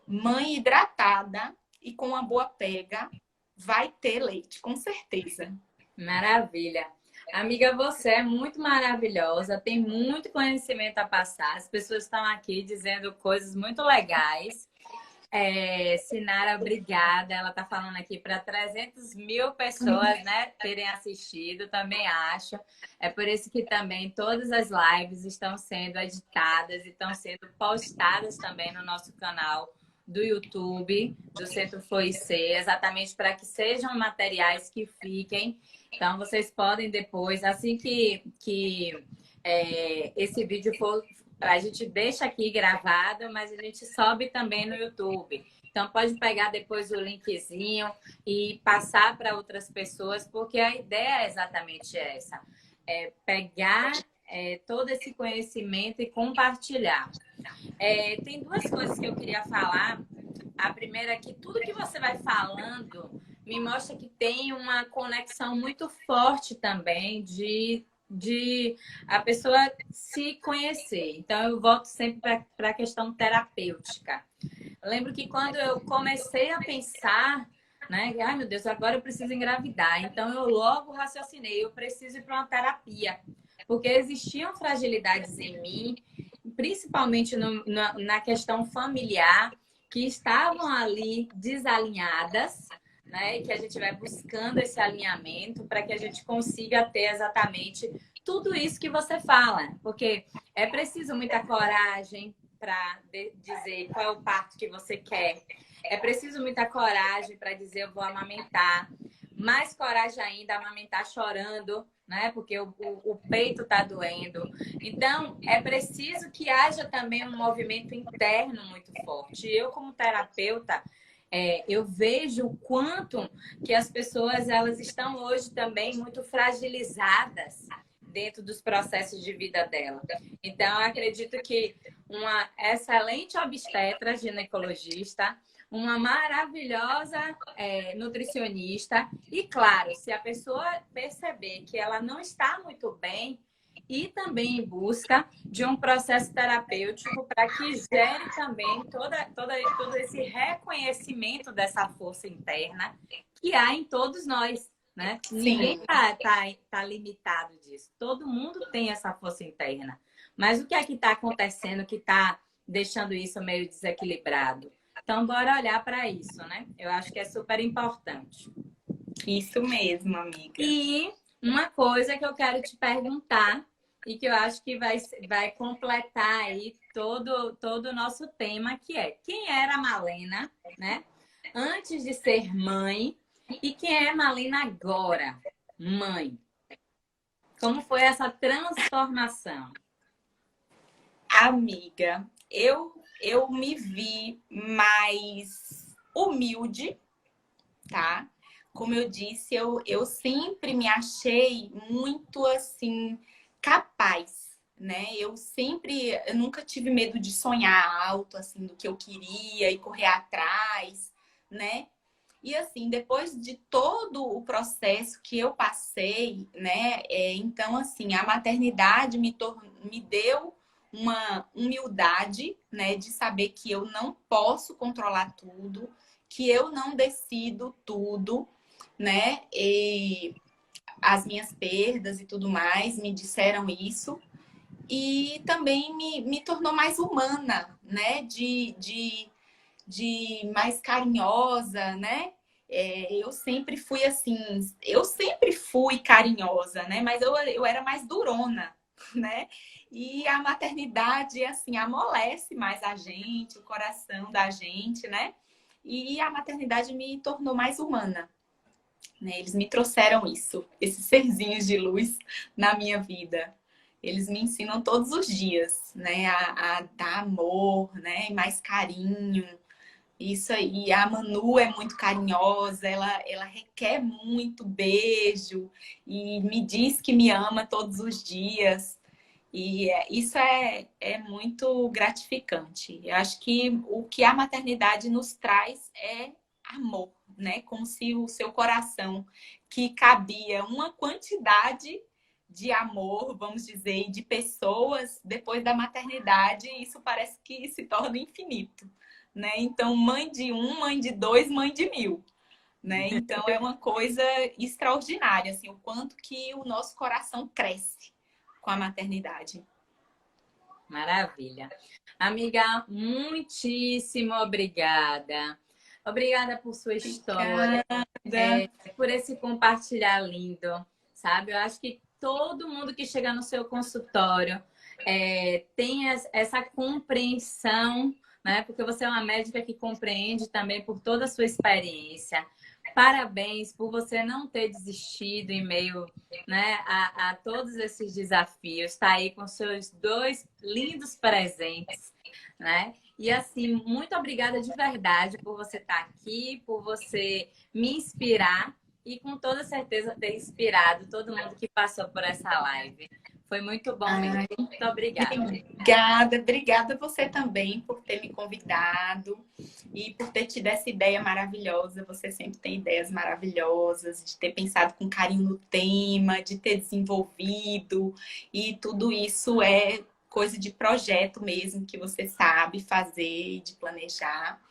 B: mãe hidratada e com uma boa pega vai ter leite, com certeza.
A: Maravilha. Amiga, você é muito maravilhosa, tem muito conhecimento a passar. As pessoas estão aqui dizendo coisas muito legais. Sinara, obrigada. Ela está falando aqui para 300 mil pessoas, né, terem assistido, também acho. É por isso que também todas as lives estão sendo editadas e estão sendo postadas também no nosso canal do YouTube, do Centro Floic, exatamente para que sejam materiais que fiquem. Então, vocês podem depois, assim que esse vídeo for, a gente deixa aqui gravado, mas a gente sobe também no YouTube. Então, pode pegar depois o linkzinho e passar para outras pessoas, porque a ideia é exatamente essa. É pegar todo esse conhecimento e compartilhar. Tem duas coisas que eu queria falar. A primeira é que tudo que você vai falando me mostra que tem uma conexão muito forte também de a pessoa se conhecer. Então, eu volto sempre para a questão terapêutica. Eu lembro que quando eu comecei a pensar, né? Ai, meu Deus, agora eu preciso engravidar. Então, eu logo raciocinei, eu preciso ir para uma terapia. Porque existiam fragilidades em mim, principalmente na questão familiar, que estavam ali desalinhadas, né? E que a gente vai buscando esse alinhamento para que a gente consiga ter exatamente tudo isso que você fala. Porque é preciso muita coragem para dizer qual é o parto que você quer. É preciso muita coragem para dizer eu vou amamentar. Mais coragem ainda, amamentar chorando, né? Porque o peito está doendo. Então, é preciso que haja também um movimento interno muito forte. Eu, como terapeuta, eu vejo o quanto que as pessoas elas estão hoje também muito fragilizadas dentro dos processos de vida dela. Então, eu acredito que uma excelente obstetra ginecologista, uma maravilhosa nutricionista e, claro, se a pessoa perceber que ela não está muito bem, e também em busca de um processo terapêutico para que gere também todo esse reconhecimento dessa força interna que há em todos nós, né? Ninguém
B: Sim.
A: tá limitado disso. Todo mundo tem essa força interna. Mas o que é que está acontecendo que está deixando isso meio desequilibrado? Então, bora olhar para isso, né? Eu acho que é super importante.
B: Isso mesmo, amiga.
A: E uma coisa que eu quero te perguntar e que eu acho que vai completar aí todo o nosso tema, que é quem era a Malena, né? Antes de ser mãe e quem é a Malena agora, mãe. Como foi essa transformação?
B: Amiga, eu me vi mais humilde, tá? Como eu disse, eu sempre me achei muito assim capaz, né? Eu nunca tive medo de sonhar alto assim do que eu queria e correr atrás, né? E assim, depois de todo o processo que eu passei, né? Então, assim, a maternidade me deu uma humildade, né? De saber que eu não posso controlar tudo, que eu não decido tudo, né? E as minhas perdas e tudo mais me disseram isso. E também me tornou mais humana, né? De mais carinhosa, né? Eu sempre fui assim, eu sempre fui carinhosa, né? Mas eu era mais durona, né? E a maternidade, assim, amolece mais a gente, o coração da gente, né? E a maternidade me tornou mais humana, né? Eles me trouxeram isso, esses serzinhos de luz na minha vida. Eles me ensinam todos os dias, né? A dar amor, né? E mais carinho, isso aí, a Manu é muito carinhosa, ela requer muito beijo e me diz que me ama todos os dias. E isso é muito gratificante. Eu acho que o que a maternidade nos traz é amor, né? Como se o seu coração, que cabia uma quantidade de amor, vamos dizer, de pessoas, depois da maternidade, isso parece que se torna infinito, né? Então, mãe de um, mãe de dois, mãe de mil, né? Então, é uma coisa extraordinária, assim, o quanto que o nosso coração cresce com a maternidade.
A: Maravilha. Amiga, muitíssimo obrigada. Obrigada por sua história,
B: Obrigada.
A: por esse compartilhar lindo, sabe? Eu acho que todo mundo que chega no seu consultório tem essa compreensão, né? Porque você é uma médica que compreende também por toda a sua experiência. Parabéns por você não ter desistido em meio, né, a todos esses desafios. Está aí com seus dois lindos presentes, né? E assim, muito obrigada de verdade por você estar aqui, por você me inspirar e com toda certeza ter inspirado todo mundo que passou por essa live. Foi muito bom mesmo.
B: Ai,
A: Muito obrigada.
B: obrigada você também por ter me convidado e por ter tido essa ideia maravilhosa. Você sempre tem ideias maravilhosas, de ter pensado com carinho no tema, de ter desenvolvido, e tudo isso é coisa de projeto mesmo, que você sabe fazer, de planejar.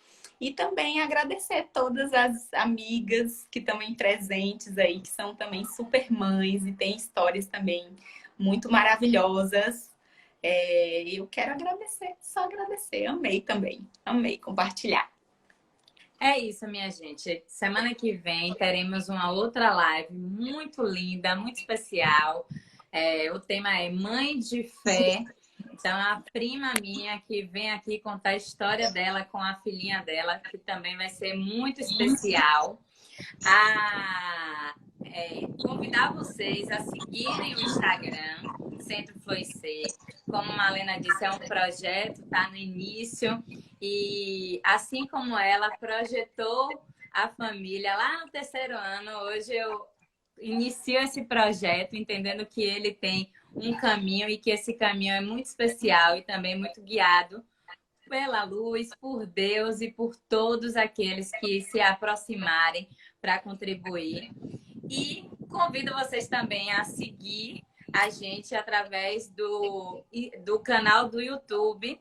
B: E também agradecer todas as amigas que estão presentes aí, que são também super mães e têm histórias também muito maravilhosas. Eu quero agradecer, só agradecer. Amei também, amei compartilhar.
A: É isso, minha gente. Semana que vem teremos uma outra live muito linda, muito especial. O tema é Mãe de Fé. Então, a prima minha que vem aqui contar a história dela com a filhinha dela, que também vai ser muito especial. Convidar vocês a seguirem o Instagram, Centro Florescer. Como a Malena disse, é um projeto, está no início. E assim como ela projetou a família lá no terceiro ano, hoje eu inicio esse projeto entendendo que ele tem um caminho e que esse caminho é muito especial e também muito guiado pela luz, por Deus e por todos aqueles que se aproximarem para contribuir. E convido vocês também a seguir a gente através do canal do YouTube.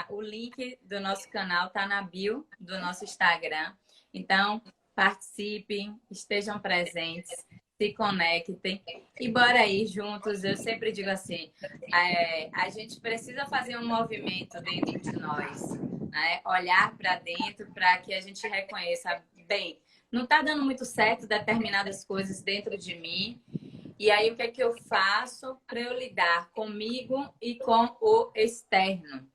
A: O link do nosso canal está na bio do nosso Instagram. Então, participem, estejam presentes, se conectem e bora aí juntos. Eu sempre digo assim, a gente precisa fazer um movimento dentro de nós, né? Olhar para dentro para que a gente reconheça, bem, não está dando muito certo determinadas coisas dentro de mim. E aí, o que é que eu faço para eu lidar comigo e com o externo?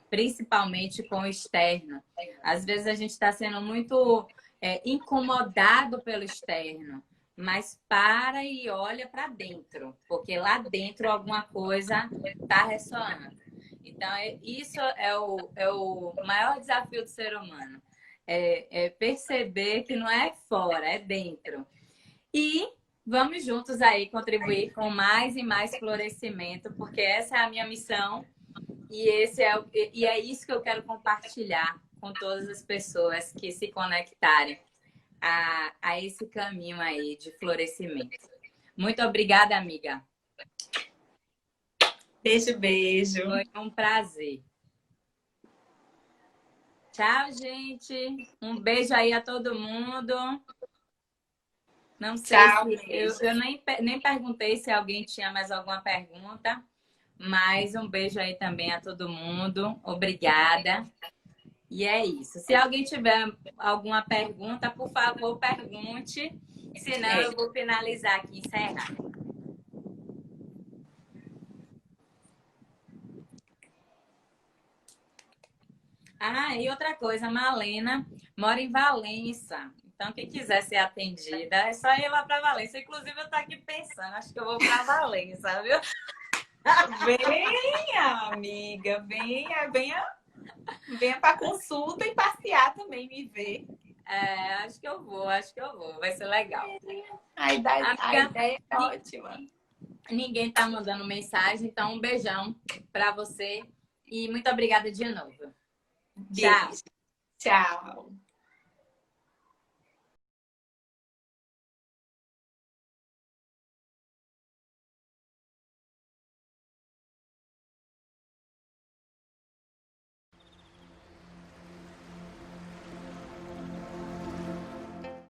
A: Principalmente com o externo. Às vezes a gente está sendo muito incomodado pelo externo, mas para e olha para dentro, porque lá dentro alguma coisa está ressoando. Então, isso é o maior desafio do ser humano. É perceber que não é fora, é dentro. E vamos juntos aí contribuir com mais e mais florescimento, porque essa é a minha missão e é isso que eu quero compartilhar com todas as pessoas que se conectarem a esse caminho aí de florescimento. Muito obrigada, amiga.
B: Beijo, beijo.
A: Foi um prazer. Tchau, gente. Um beijo aí a todo mundo. Não sei
B: Tchau,
A: se eu nem perguntei se alguém tinha mais alguma pergunta, mas um beijo aí também a todo mundo. Obrigada. E é isso. Se alguém tiver alguma pergunta, por favor, pergunte. Senão eu vou finalizar aqui, encerrar. E outra coisa, a Malena mora em Valença. Então, quem quiser ser atendida, é só ir lá para Valença. Inclusive, eu estou aqui pensando, acho que eu vou para Valença, viu?
B: Venha, amiga, venha para consulta e passear também, me ver.
A: Acho que eu vou. Vai ser legal.
B: A ideia é ótima.
A: Ninguém tá mandando mensagem, então um beijão para você e muito obrigada de novo.
B: Beijo. Tchau.